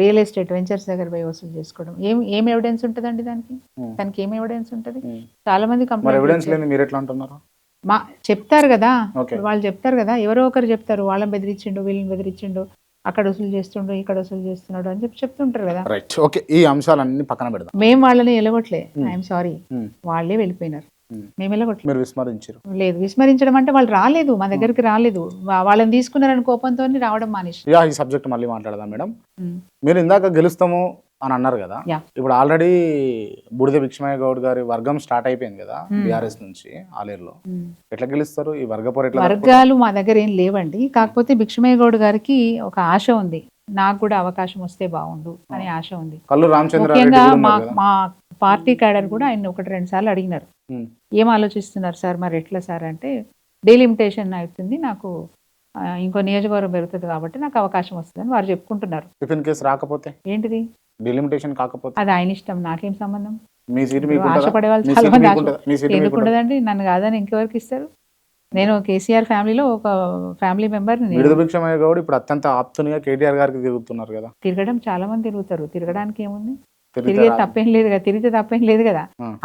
రియల్ ఎస్టేట్ వెంచర్స్ దగ్గర పోయి వసూలు చేసుకోవడం. ఏం ఎవిడెన్స్ ఉంటుందండి దానికి ఏం ఎవిడెన్స్ ఉంటుంది? చాలా మంది ఎవిడెన్స్ లేదు మీరు ఎట్లా అంటున్నారు? చెప్తారు కదా, వాళ్ళు చెప్తారు కదా, ఎవరో ఒకరు చెప్తారు, వాళ్ళని బెదిరించిండు, వీళ్ళని బెదిరించిండు, అక్కడ వసూలు చేస్తుండు, ఇక్కడ వసూలు చేస్తున్నాడు అని చెప్పి చెప్తుంటారు కదా. ఓకే, ఈ అంశాలన్నీ పక్కన పెడదాం. మేము వాళ్ళని ఎలగొట్లే, ఐఎమ్ సారీ, వాళ్ళే వెళ్ళిపోయినారు, మేము ఎలగొట్లే. మీరు విస్మరించారు? లేదు, విస్మరించడం అంటే వాళ్ళు రాలేదు, మా దగ్గరికి రాలేదు, వాళ్ళని తీసుకున్నారని కోపంతో రావడం మానేసి. ఈ సబ్జెక్ట్ మళ్ళీ మాట్లాడదాం మేడం. మీరు ఇందాక గెలుస్తాము అని అన్నారు కదా, ఇప్పుడు ఆల్రెడీ బూడిద భిక్షమయ్య గౌడ్ గారి వర్గం స్టార్ట్ అయిపోయింది కదా బీఆర్ఎస్ నుంచి ఆలేరులో. ఎట్లా గెలుస్తారు ఈ వర్గాలు? మా దగ్గర ఏం లేవండి, కాకపోతే భిక్షమయ్య గౌడ్ గారికి ఒక ఆశ ఉంది, నాకు కూడా అవకాశం వస్తే బాగుండు అనే ఆశ ఉంది. ముఖ్యంగా మా పార్టీ క్యాడర్ కూడా ఆయన 1-2 సార్లు అడిగినారు, ఏం ఆలోచిస్తున్నారు సార్, మరి ఎట్లా సార్ అంటే, డీలిమిటేషన్ అవుతుంది, నాకు ఇంకో నియోజకవర్గం పెరుగుతుంది కాబట్టి నాకు అవకాశం వస్తుందని వారు చెప్పుకుంటున్నారు. రాకపోతే ఏంటిది డిలిమిటేషన్ కాకపోతే అది ఆయన ఇష్టం, నాకేం సంబంధం. ఆశపడే వాళ్ళు చాలా మంది ఎందుకుండదండి, నన్ను కాదని ఇంకెవరికి ఇస్తారు? నేను కేసీఆర్ ఫ్యామిలీలో ఒక ఫ్యామిలీ మెంబర్. భిక్షమయ్య గౌడ్ ఇప్పుడు అత్యంత ఆప్తునిగా కేటీఆర్ గారికి తిరుగుతున్నారు కదా. తిరగడం చాలా మంది తిరుగుతారు, తిరగడానికి ఏముంది, తిరిగే తప్పేం లేదు కదా, తిరిగితే తప్పేం లేదు కదా.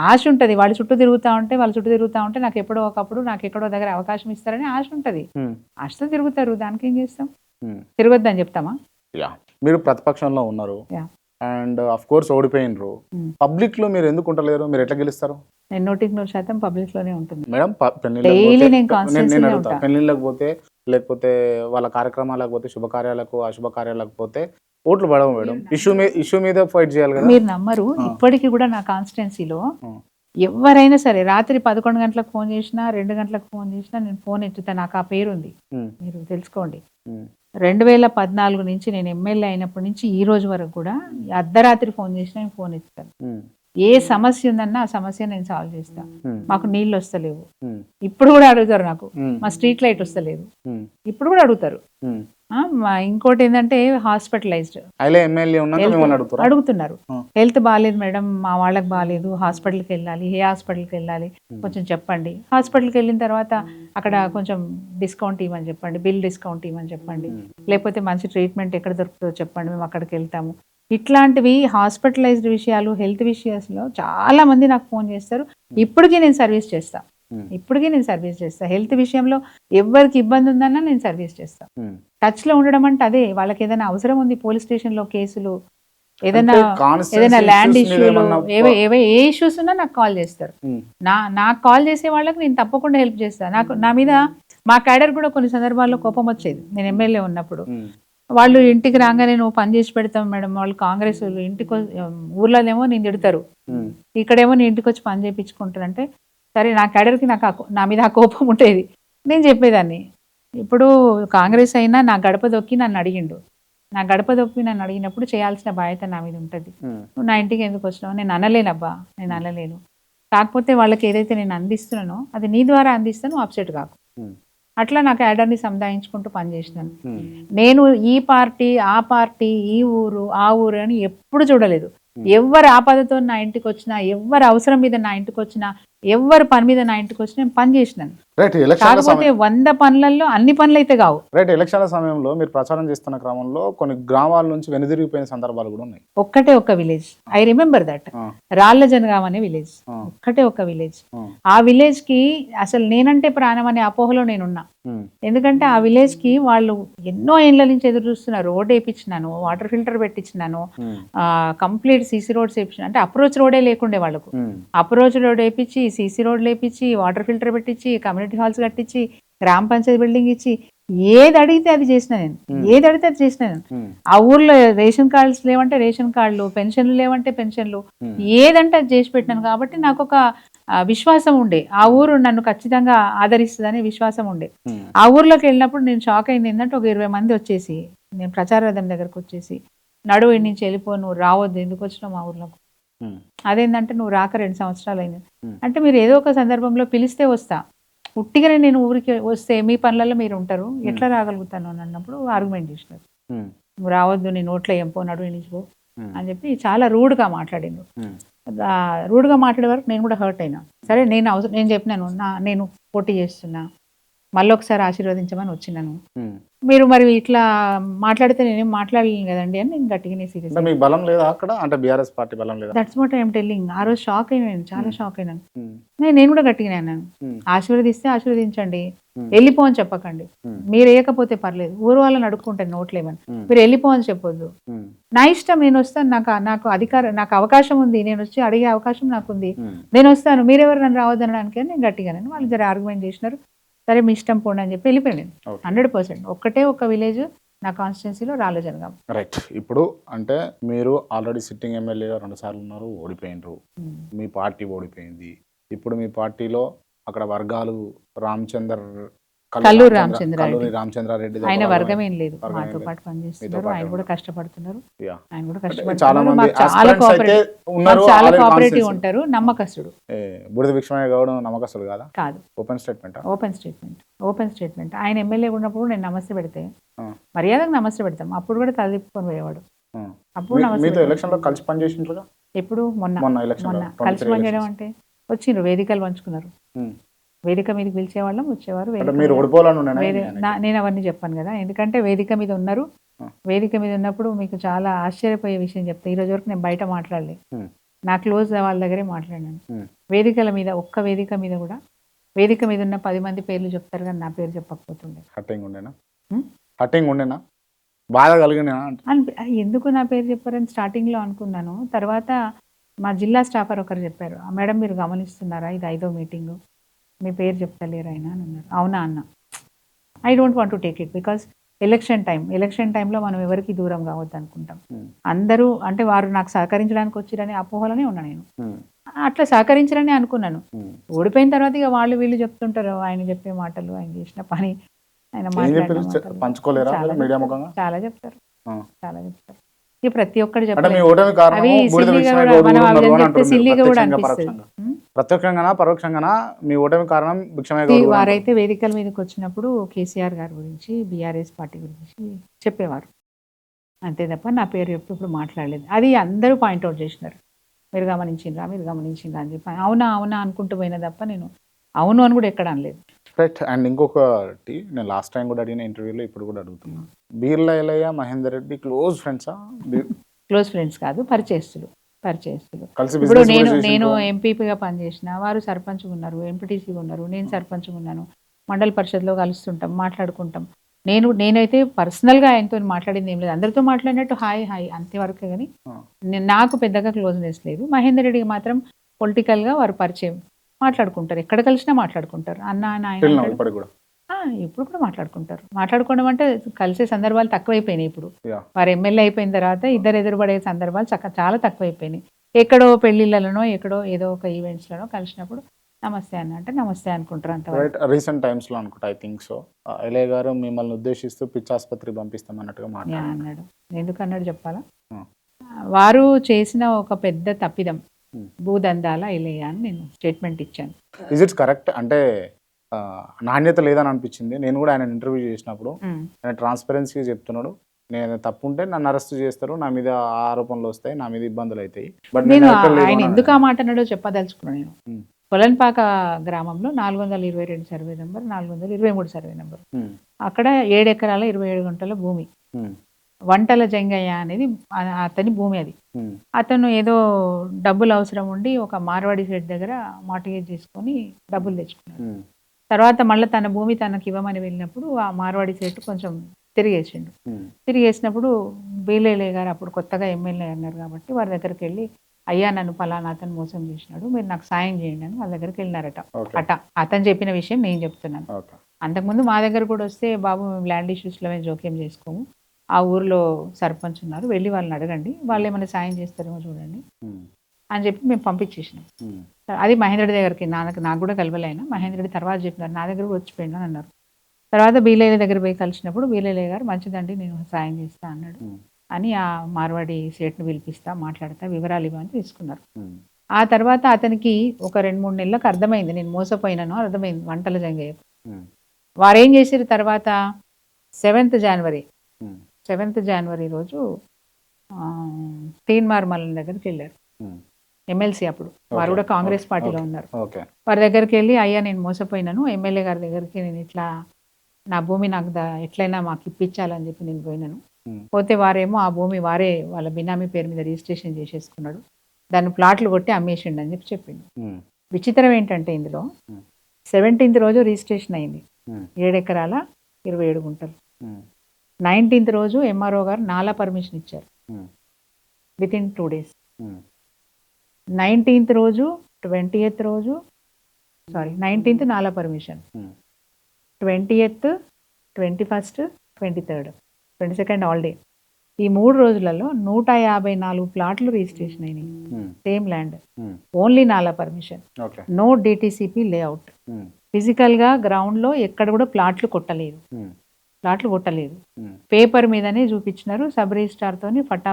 ఆశ ఉంటది, వాళ్ళ చుట్టూ తిరుగుతా ఉంటే నాకు ఎప్పుడో ఒకప్పుడు నాకు ఎక్కడో దగ్గర అవకాశం ఇస్తారని ఆశ ఉంటది, ఆశతో తిరుగుతారు, దానికి ఏం చేస్తాం, తిరగొద్దని చెప్తామా? మీరు ప్రతిపక్షంలో ఉన్నారు అండ్ ఆఫ్ కోర్స్ ఓడిపోయినరు, పబ్లిక్ లో మీరు ఎందుకు ఉండలేరు, మీరు ఎట్లా గెలుస్తారు? నేను 100% పబ్లిక్ లోనే ఉంటుంది మేడం. పెళ్లిళ్ళకి పోతే లేకపోతే వాళ్ళ కార్యక్రమాలకు పోతే, శుభకార్యాలకు అశుభకార్యాలకు పోతే ఓట్లు పడవు మేడం, ఇష్యూ మీద ఫైట్ చేయాలి కదా. మీరు నమ్మరు, ఇప్పటికీ కూడా నా కాన్స్టిట్యున్సీలో ఎవరైనా సరే రాత్రి 11 గంటలకు ఫోన్ చేసినా 2 గంటలకు ఫోన్ చేసినా నేను ఫోన్ ఎత్తుతా, నాకు ఆ పేరుంది, మీరు తెలుసుకోండి. 2014 నుంచి నేను ఎమ్మెల్యే అయినప్పటి నుంచి ఈ రోజు వరకు కూడా అర్ధరాత్రి ఫోన్ చేసినా నేను ఫోన్ ఎత్తుతాను. ఏ సమస్య ఉందన్నా ఆ సమస్య నేను సాల్వ్ చేస్తాను. మాకు నీళ్ళు వస్తలేవు, ఇప్పుడు కూడా అడుగుతారు, నాకు మా స్ట్రీట్ లైట్ వస్తలేదు, ఇప్పుడు కూడా అడుగుతారు. ఇంకోటి ఏంటంటే హాస్పిటలైజ్డ్ అడుగుతున్నారు, హెల్త్ బాగాలేదు మేడం, మా వాళ్ళకి బాగాలేదు, హాస్పిటల్కి వెళ్ళాలి, ఏ హాస్పిటల్కి వెళ్ళాలి కొంచెం చెప్పండి. హాస్పిటల్కి వెళ్ళిన తర్వాత అక్కడ కొంచెం డిస్కౌంట్ ఇవ్వమని చెప్పండి, బిల్ డిస్కౌంట్ ఇవ్వమని చెప్పండి, లేకపోతే మంచి ట్రీట్మెంట్ ఎక్కడ దొరుకుతుందో చెప్పండి, మేము అక్కడికి వెళ్తాము. ఇట్లాంటివి హాస్పిటలైజ్డ్ విషయాలు, హెల్త్ విషయాల్లో చాలా మంది నాకు ఫోన్ చేస్తారు. ఇప్పటికీ నేను సర్వీస్ చేస్తాను, హెల్త్ విషయంలో ఎవరికి ఇబ్బంది ఉందన్నా నేను సర్వీస్ చేస్తాను. టచ్ లో ఉండడం అంటే అదే, వాళ్ళకి ఏదైనా అవసరం ఉంది, పోలీస్ స్టేషన్ లో కేసులు, ఏదైనా ల్యాండ్ ఇష్యూలు, ఏ ఇష్యూస్ ఉన్నా నాకు కాల్ చేస్తారు. నాకు కాల్ చేసే వాళ్ళకి నేను తప్పకుండా హెల్ప్ చేస్తాను. నా మీద మా క్యాడర్ కూడా కొన్ని సందర్భాల్లో కోపం వచ్చేది, నేను ఎమ్మెల్యే ఉన్నప్పుడు. వాళ్ళు ఇంటికి రాగానే నువ్వు పని చేసి పెడతాం మేడం, వాళ్ళు కాంగ్రెస్ వాళ్ళు ఇంటికి ఊర్లోనేమో నేను తిడతారు, ఇక్కడేమో నేను ఇంటికి వచ్చి పని చేయించుకుంటానంటే, సరే నా క్యాడర్కి నా మీద ఆ కోపం ఉండేది, నేను చెప్పేదాన్ని. ఇప్పుడు కాంగ్రెస్ అయినా నా గడప దొక్కి నన్ను అడిగినప్పుడు చేయాల్సిన బాధ్యత నా మీద ఉంటుంది. నువ్వు నా ఇంటికి ఎందుకు వచ్చినావు, నేను అనలేనబ్బా, నేను అనలేను. కాకపోతే వాళ్ళకి ఏదైతే నేను అందిస్తున్నానో అది నీ ద్వారా అందిస్తాను, అప్సెట్ కాకు. అట్లా నా క్యాడర్ని సముదాయించుకుంటూ పనిచేసినాను. నేను ఈ పార్టీ ఆ పార్టీ, ఈ ఊరు ఆ ఊరు అని ఎప్పుడు చూడలేదు. ఎవరు ఆపదతో నా ఇంటికి వచ్చినా, ఎవరు అవసరం మీద నా ఇంటికి వచ్చినా, ఎవరు పని మీద నా ఇంటికి వచ్చి నేను పని చేసినాను. కాకపోతే 100 పనులలో అన్ని పనులు అయితే కావు. ఎలక్షన్ల సమయంలో మీరు ప్రచారం చేస్తున్న క్రమంలో కొన్ని గ్రామాల నుంచి వెనుదిరిగిపోయిన సందర్భాలు కూడా ఉన్నాయి. ఒక్కటే ఒక విలేజ్, ఐ రిమెంబర్ దట్, రాళ్ల జనగాం అనే విలేజ్, ఒక్కటే ఒక విలేజ్. ఆ విలేజ్ కి అసలు నేనంటే ప్రాణం అనే అపోహలో నేనున్నా. ఎందుకంటే ఆ విలేజ్ కి వాళ్ళు ఎన్నో ఏళ్ల నుంచి ఎదురు చూస్తున్నారు. రోడ్ వేయించినాను, వాటర్ ఫిల్టర్ పెట్టించినాను, కంప్లీట్ సీసీ రోడ్స్ వేయించిన, అంటే అప్రోచ్ రోడే లేకుండే వాళ్ళకు. అప్రోచ్ రోడ్ వేయించి, సీసీ రోడ్ లేపించి, వాటర్ ఫిల్టర్ పెట్టించి, కమ్యూనిటీ హాల్స్ కట్టించి, గ్రామ పంచాయతీ బిల్డింగ్ ఇచ్చి ఏది అడిగితే అది చేసిన నేను, ఏది అడిగితే అది చేసిన నేను. ఆ ఊర్లో రేషన్ కార్డ్స్ లేవంటే రేషన్ కార్డులు, పెన్షన్లు లేవంటే పెన్షన్లు, ఏదంటే అది చేసి పెట్టినాను. కాబట్టి నాకు ఒక విశ్వాసం ఉండే, ఆ ఊరు నన్ను ఖచ్చితంగా ఆదరిస్తుందని విశ్వాసం ఉండే. ఆ ఊర్లోకి వెళ్ళినప్పుడు నేను షాక్ అయింది ఏంటంటే, ఒక 20 మంది వచ్చేసి, నేను ప్రచార రథం దగ్గరకు వచ్చేసి, నడువు ఇన్ని నుంచి వెళ్ళిపో, నువ్వు రావద్దు, ఎందుకు వచ్చినావు మా ఊర్లోకి, అదేంటంటే నువ్వు రాక 2 సంవత్సరాలు అయింది. అంటే మీరు ఏదో ఒక సందర్భంలో పిలిస్తే వస్తా, ఉట్టిగానే నేను ఊరికి వస్తే మీ పనులలో మీరు ఉంటారు, ఎట్లా రాగలుగుతాను అని అన్నప్పుడు ఆర్గ్యుమెంట్ చేసినారు. నువ్వు రావద్దు, నీ నోట్లో ఏం పో, నడువు నిలిచిపో అని చెప్పి చాలా రూడ్గా మాట్లాడిండు. రూడ్గా మాట్లాడే వరకు నేను కూడా హర్ట్ అయినా. సరే నేను చెప్పినాను, నేను పోటీ చేస్తున్నా, మళ్ళీ ఒకసారి ఆశీర్వదించమని వచ్చినాను, మీరు మరి ఇట్లా మాట్లాడితే నేనేం మాట్లాడలేను కదండి అని నేను గట్టిగానే సీరియస్. మీకు బలం లేదా అక్కడ, అంటే బీఆర్ఎస్ పార్టీ బలం లేదా? That's what I'm telling. ఆ రోజు షాక్ అయినాను, చాలా షాక్ అయినాను. నేను కూడా గట్టిగానే అన్నాను, ఆశీర్వదిస్తే ఆశీర్వదించండి, వెళ్ళిపో అని చెప్పకండి, మీరు వేయకపోతే పర్లేదు, ఊరు వాళ్ళని అడుక్కుంటాను నోట్లేమని, మీరు వెళ్ళిపో అని చెప్పొద్దు, నా ఇష్టం, నేను వస్తాను, నాకు అధికారం, నాకు అవకాశం ఉంది, నేను వచ్చి అడిగే అవకాశం నాకుంది, నేను వస్తాను, మీరెవరు నన్ను రావద్దనడానికి అని నేను గట్టిగానే. వాళ్ళు జర ఆర్గ్యుమెంట్ చేసినారు, సరే మీ ఇష్టం పోండి అని చెప్పి వెళ్ళిపోయాను. 100% ఒక్కటే ఒక విలేజ్ నా కాన్స్టిట్యున్సీలో రాలేజనగాం. రైట్. ఇప్పుడు అంటే మీరు ఆల్రెడీ సిట్టింగ్ ఎమ్మెల్యేగా 2 సార్లు ఉన్నారు, ఓడిపోయినరు, మీ పార్టీ ఓడిపోయింది. ఇప్పుడు మీ పార్టీలో అక్కడ వర్గాలు కల్లూరి రామచంద్రారెడ్డి, ఆయన వర్గం ఏం లేదు, మాతో పాటు పనిచేస్తున్నారు, ఆయన కూడా కష్టపడుతున్నారు, ఆయన కూడా చాలా కోఆపరేటివ్ ఉంటారు, నమ్మకస్తుడు. బుడిద విక్రమయ్య గౌడ్ నమ్మకస్తుడు కాదా? కాదు, ఓపెన్ స్టేట్మెంట్. Open statement. ఆయన ఎమ్మెల్యే ఉన్నప్పుడు నేను నమస్తే పెడితే, మర్యాదకు నమస్తే పెడతాం, అప్పుడు కూడా తలదిప్పుకొని పోయేవాడు. అప్పుడు మీతో ఎలక్షన్ లో కలిసి పనిచేసిండ్రుగా? ఎప్పుడు? మొన్న కలిసి పనిచేయడం అంటే వచ్చిండ్రు, వేదికలు పంచుకున్నారు, వేదిక మీదకి పిలిచేవాళ్ళం, వచ్చేవారు. నేను అవన్నీ చెప్పాను కదా, ఎందుకంటే వేదిక మీద ఉన్నారు. వేదిక మీద ఉన్నప్పుడు మీకు చాలా ఆశ్చర్యపోయే విషయం చెప్తా, ఈ రోజు వరకు నేను బయట మాట్లాడలే, నా క్లోజ్ వాళ్ళ దగ్గరే మాట్లాడినాను. వేదికల మీద, ఒక్క వేదిక మీద కూడా, వేదిక మీద ఉన్న 10 మంది పేర్లు చెప్తారు కానీ నా పేరు చెప్పకపోతుండే. హట్టింగ్ ఉండేనా? బాధ కలిగినా? ఎందుకు నా పేరు చెప్పారని స్టార్టింగ్ లో అనుకున్నాను. తర్వాత మా జిల్లా స్టాఫర్ ఒకరు చెప్పారు, మేడం మీరు గమనిస్తున్నారా, ఇది 5వ మీటింగు, మీ పేరు చెప్తలేరు ఆయన అని అన్నారు. అవునా అన్న, I don't want to take it, because election టైంలో మనం ఎవరికి దూరం కావద్దు అనుకుంటాం. అందరూ అంటే వారు నాకు సహకరించడానికి వచ్చిరని అపోహలనే ఉన్నా నేను, అట్లా సహకరించరని అనుకున్నాను. ఓడిపోయిన తర్వాత ఇక వాళ్ళు వీళ్ళు చెప్తుంటారు, ఆయన చెప్పే మాటలు, ఆయన చేసిన పని, ఆయన చాలా చెప్తారు, ఇక ప్రతి ఒక్కటి ప్రత్యక్షంగా పరోక్షంగా మీ ఓటమి కారణం భిక్షమయ్య గౌడ్. వారైతే వేదికల మీదకి వచ్చినప్పుడు కేసీఆర్ గారి గురించి, బీఆర్ఎస్ పార్టీ గురించి చెప్పేవారు, అంతే తప్ప నా పేరు ఎప్పుడు మాట్లాడలేదు. అది అందరూ పాయింట్అవుట్ చేసినారు, మీరు గమనించిండ్రా అని చెప్పి, అవునా అనుకుంటూ పోయినా తప్ప నేను అవును అని కూడా ఎక్కడ అనలేదు. రైట్. అండ్ ఇంకొకటి, నేను లాస్ట్ టైం కూడా అడిగిన ఇంటర్వ్యూలో, ఇప్పుడు కూడా అడుగుతున్నా, బీర్ల ఎల్లయ్య, మహేందర్ రెడ్డి క్లోజ్ ఫ్రెండ్సా? క్లోజ్ ఫ్రెండ్స్ కాదు, పరిచయస్తులు. ఇప్పుడు నేను ఎంపీపీగా పనిచేసిన, వారు సర్పంచ్ ఉన్నారు, ఎంపీటీసీ ఉన్నారు, నేను సర్పంచ్ ఉన్నాను, మండల పరిషత్లో కలుస్తుంటాం, మాట్లాడుకుంటాం. నేనైతే పర్సనల్గా ఆయనతో మాట్లాడింది ఏం లేదు, అందరితో మాట్లాడినట్టు హాయ్ అంతేవరకే, కానీ నాకు పెద్దగా క్లోజ్నెస్ లేదు. మహేందర్ రెడ్డికి మాత్రం పొలిటికల్గా వారు పరిచయం, మాట్లాడుకుంటారు, ఎక్కడ కలిసినా మాట్లాడుకుంటారు, అన్న ఆయన ఇప్పుడు కూడా మాట్లాడుకోవడం అంటే కలిసే సందర్భాలు తక్కువైపోయినాయి. ఇప్పుడు వారు ఎమ్మెల్యే అయిపోయిన తర్వాత ఇద్దరు ఎదురుపడే సందర్భాలు చాలా తక్కువైపోయినాయి. ఎక్కడో పెళ్లిళ్లలోనో, ఎక్కడో ఏదో ఒక ఈవెంట్స్లోనో కలిసినప్పుడు నమస్తే అన్న అంటే నమస్తే అనుకుంటారు అంత. రీసెంట్ టైమ్స్ లో అనుకుంటా, ఐ థింక్ సో, ఎల్ఏ గారు మిమ్మల్ని ఉద్దేశిస్తూ పిచ్చాసుపత్రికి పంపిస్తాం అన్నట్టుగా అన్నాడు. ఎందుకన్నాడు చెప్పాలా? వారు చేసిన ఒక పెద్ద తప్పిదం, భూదందాల ఎల్ఏ అని నేను స్టేట్మెంట్ ఇచ్చాను. Is it correct? అంటే నాణ్యత లేదని అనిపించింది. నేను కూడా ఆయన ఇంటర్వ్యూ చేసినప్పుడు ఆయన ట్రాన్స్పరెన్సీగా చెప్తున్నాడు, నేను తప్పు ఉంటే నన్ను అరెస్ట్ చేస్తారు, నా మీద ఆరోపణలు వస్తాయి, నా మీద ఇబ్బందులు అవుతాయి. బట్ నేను ఆయన ఎందుకు ఆ మాట అన్నాడో చెప్పదలుచుకున్నాను. నేను కొలన్పాక గ్రామంలో 422 సర్వే నెంబర్, 423 సర్వే నెంబర్, అక్కడ 7 ఎకరాల 27 గుంటల భూమి, వంటల జంగయ్య అనేది అతని భూమి. అది అతను ఏదో డబ్బులు అవసరం ఉండి ఒక మార్వాడి సెట్ దగ్గర మార్టిగేజ్ చేసుకొని డబ్బులు తెచ్చుకున్నాడు. తర్వాత మళ్ళీ తన భూమి తనకి ఇవ్వమని వెళ్ళినప్పుడు ఆ మార్వాడి సెట్ కొంచెం తిరిగేసినప్పుడు బీలేలే గారు అప్పుడు కొత్తగా ఎమ్మెల్యే అన్నారు కాబట్టి వారి దగ్గరికి వెళ్ళి, అయ్యా నన్ను పలానా అతను మోసం చేసినాడు, మీరు నాకు సాయం చేయండి అని వాళ్ళ దగ్గరికి వెళ్ళినారట. అతను చెప్పిన విషయం నేను చెప్తున్నాను. అంతకుముందు మా దగ్గర కూడా వస్తే బాబు మేము ల్యాండ్ ఇష్యూస్లో మేము జోక్యం చేసుకోము, ఆ ఊర్లో సర్పంచ్ ఉన్నారు వెళ్ళి వాళ్ళని అడగండి, వాళ్ళు ఏమైనా సాయం చేస్తారేమో చూడండి అని చెప్పి మేము పంపించేసినాం. అది మహేంద్రుడి దగ్గరికి నాకు కూడా కలవలేనా, మహేంద్రుడి తర్వాత చెప్పినారు నా దగ్గర కూడా వచ్చిపోయింది అని అన్నారు. తర్వాత బీలేల దగ్గర పోయి కలిసినప్పుడు బీలేలయ్య గారు మంచిదండి నేను సాయం చేస్తా అన్నాడు అని ఆ మార్వాడి సేట్ను పిలిపిస్తా మాట్లాడతా వివరాలు ఇవ్వని తీసుకున్నారు. ఆ తర్వాత అతనికి ఒక 2-3 నెలలకు అర్థమైంది నేను మోసపోయినాను, అర్థమైంది వంటల జంగయ్య. వారు ఏం చేసారు తర్వాత 7th జనవరి రోజు తీన్మార్ మల్లన్ దగ్గరికి వెళ్ళారు. ఎమ్మెల్సీ అప్పుడు వారు కూడా కాంగ్రెస్ పార్టీలో ఉన్నారు. వారి దగ్గరికి వెళ్ళి అయ్యా నేను మోసపోయినాను, ఎమ్మెల్యే గారి దగ్గరికి నేను ఇట్లా నా భూమి నాకు ఎట్లయినా మాకు ఇప్పించాలని చెప్పి నేను పోయినాను. పోతే వారేమో ఆ భూమి వారే వాళ్ళ బినామీ పేరు మీద రిజిస్ట్రేషన్ చేసేసుకున్నాడు, దాన్ని ప్లాట్లు కొట్టి అమ్మేసిండు అని చెప్పి చెప్పిండు. విచిత్రం ఏంటంటే ఇందులో 17th రోజు రిజిస్ట్రేషన్ అయింది 7 ఎకరాల 27 గుంటలు. 19th రోజు ఎంఆర్ఓ గారు నాలా పర్మిషన్ ఇచ్చారు వితిన్ 2 days. 19th రోజు 19th నాలా permission, 20th 21st 23rd 22nd holiday. ఈ 3 రోజులలో 154 ప్లాట్లు రిజిస్ట్రేషన్ అయినాయి, సేమ్ ల్యాండ్, ఓన్లీ నాలా permission, no DTCP layout. Physical గా గ్రౌండ్ లో ఎక్కడ కూడా ప్లాట్లు కొట్టలేదు. పేపర్ మీదనే చూపించినారు, సబ్ రిజిస్ట్రార్ తోని ఫటా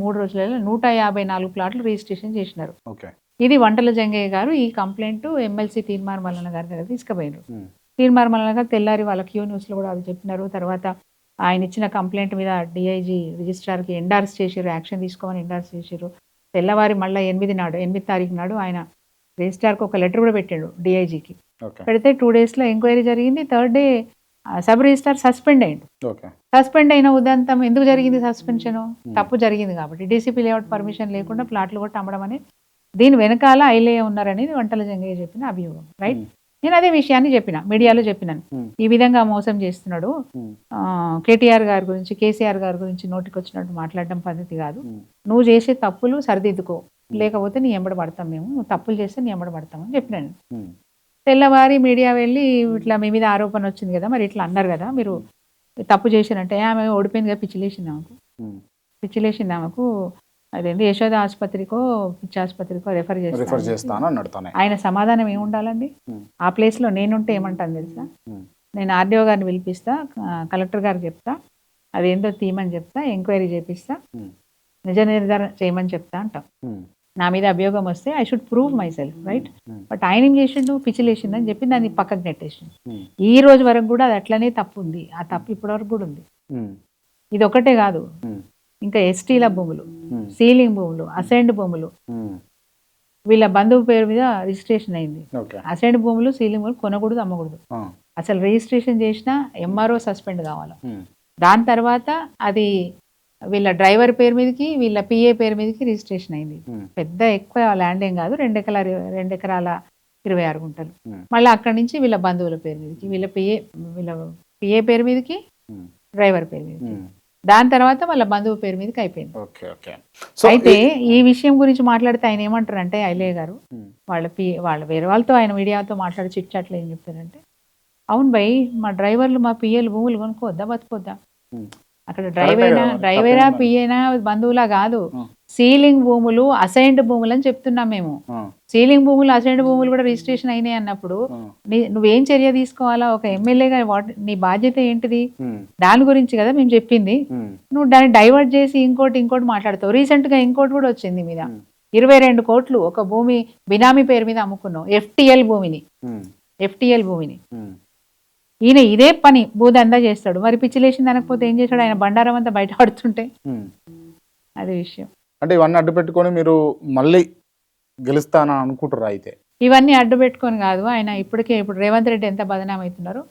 3 రోజులలో 154 ప్లాట్లు రిజిస్ట్రేషన్ చేసినారు. ఇది వంటల జంగయ్య గారు ఈ కంప్లైంట్ ఎమ్మెల్సీ తీన్మార్ మల్లన్న గారి దగ్గర తీసుకుపోయినారు. తీన్మార్ మల్లన్న గారు తెల్లారి వాళ్ళ క్యూ న్యూస్ లో కూడా అది చెప్పినారు. తర్వాత ఆయన ఇచ్చిన కంప్లైంట్ మీద డిఐజీ రిజిస్ట్రార్కి ఎండార్స్ చేసారు, యాక్షన్ తీసుకోమని ఎండార్స్ చేసారు. తెల్లవారి మళ్ళీ 8 తారీఖు నాడు ఆయన రిజిస్ట్రార్కి ఒక లెటర్ కూడా పెట్టాడు డిఐజీకి. పెడితే 2 days లో ఎంక్వైరీ జరిగింది. 3rd day sub registrar suspend అయ్యిండు. సస్పెండ్ అయిన ఉదంతం ఎందుకు జరిగింది సస్పెన్షన్? తప్పు జరిగింది కాబట్టి డీసీపీ లేఅవుట్ పర్మిషన్ లేకుండా ప్లాట్లు కూడా అమ్మడం అనేది దీని వెనకాల ఐలే ఉన్నారనేది వంటల జంగయ్య చెప్పిన అభియోగం. రైట్, నేను అదే విషయాన్ని చెప్పిన, మీడియాలో చెప్పినాను, ఈ విధంగా మోసం చేస్తున్నాడు, కేటీఆర్ గారి గురించి కేసీఆర్ గారి గురించి నోటికి వచ్చినట్టు మాట్లాడడం పద్ధతి కాదు, నువ్వు చేసే తప్పులు సరిదిద్దుకో, లేకపోతే నీ ఎంబడి పడతాం, మేము నువ్వు తప్పులు చేస్తే నీ ఎంబడి పడతామని చెప్పినాను. తెల్లవారి మీడియా వెళ్ళి ఇట్లా మీ మీద ఆరోపణ వచ్చింది కదా, మరి ఇట్లా అన్నారు కదా మీరు తప్పు చేశారంటే, ఆమె ఓడిపోయింది కదా, పిచ్చిలేసింది ఆమెకు అదేంటి యశోద ఆసుపత్రికో పిచ్చి ఆసుపత్రికో రెఫర్ చేస్తాను. ఆయన సమాధానం ఏముండాలండి? ఆ ప్లేస్ లో నేనుంటే ఏమంటాను తెలుసా, నేను ఆర్డీఓ గారిని పిలిపిస్తా, కలెక్టర్ గారికి చెప్తా, అదేందో తీయమని చెప్తా, ఎంక్వైరీ చేపిస్తా, నిజ నిర్ధారణ చేయమని చెప్తా అంటాం. నా మీద అభియోగం వస్తే I should prove my self, right? But ఆయన ఏం చేసిండు, పిచ్చిలేసిండు అని చెప్పి దాన్ని పక్కకు నెట్టేసిండు. ఈ రోజు వరకు కూడా అది అట్లనే తప్పు ఉంది, ఆ తప్పు ఇప్పటి వరకు కూడా ఉంది. ఇది ఒకటే కాదు, ఇంకా ఎస్టీల భూములు, సీలింగ్ భూములు, అసైన్డ్ భూములు వీళ్ళ బంధువు పేరు మీద రిజిస్ట్రేషన్ అయింది. అసైన్డ్ భూములు సీలింగ్ భూములు కొనకూడదు, అమ్మకూడదు. అసలు రిజిస్ట్రేషన్ చేసినా ఎంఆర్ఓ సస్పెండ్ కావాలి. దాని తర్వాత అది వీళ్ళ డ్రైవర్ పేరు మీదకి వీళ్ళ పిఏ పేరు మీదకి రిజిస్ట్రేషన్ అయింది. పెద్ద ఎక్కువ ల్యాండ్ ఏం కాదు, 2 ఎకరాల 26 గుంటలు. మళ్ళీ అక్కడి నుంచి వీళ్ళ బంధువుల పేరు మీదకి, వీళ్ళ పిఏ పేరు మీదకి, డ్రైవర్ పేరు మీదకి, దాని తర్వాత వాళ్ళ బంధువు పేరు మీదకి అయిపోయింది. అయితే ఈ విషయం గురించి మాట్లాడితే ఆయన ఏమంటారు అంటే, ఐలయ్య గారు వాళ్ళ వేరే వాళ్ళతో ఆయన మీడియాతో మాట్లాడి చిట్చాట్లు ఏం చెప్తారంటే, అవును భయ్ మా డ్రైవర్లు మా పిఏలు భూములు కొనుక్కోవద్దా బతుకోద్దా? అక్కడ డ్రైవరా పిఏనా బంధువులా కాదు, సీలింగ్ భూములు అసైన్డ్ భూములు అని చెప్తున్నాం మేము. సీలింగ్ భూములు అసైన్డ్ భూములు కూడా రిజిస్ట్రేషన్ అయినాయి అన్నప్పుడు నువ్వేం చర్య తీసుకోవాలా? ఒక ఎమ్మెల్యేగా నీ బాధ్యత ఏంటిది? దాని గురించి కదా మేము చెప్పింది. నువ్వు దాన్ని డైవర్ట్ చేసి ఇంకోటి మాట్లాడతావు. రీసెంట్ గా ఇంకోటి కూడా వచ్చింది మీద 22 కోట్లు ఒక భూమి బినామీ పేరు మీద అమ్ముకున్నావు, ఎఫ్టిఎల్ భూమిని. ఈయన ఇదే పని భూదందా చేస్తాడు. మరి పిచ్చిలేసింది అనకపోతే ఏం చేశాడు? ఆయన బండారం అంతా బయట పడుతుంటే అదే విషయం. అంటే ఇవన్నీ అడ్డు పెట్టుకొని మీరు మళ్ళీ గెలుస్తానని అనుకుంటారా? అయితే ఇవన్నీ అడ్డు పెట్టుకొని కాదు, ఆయన ఇప్పుడు రేవంత్ రెడ్డి ఎంత బదనాం అవుతున్నారు,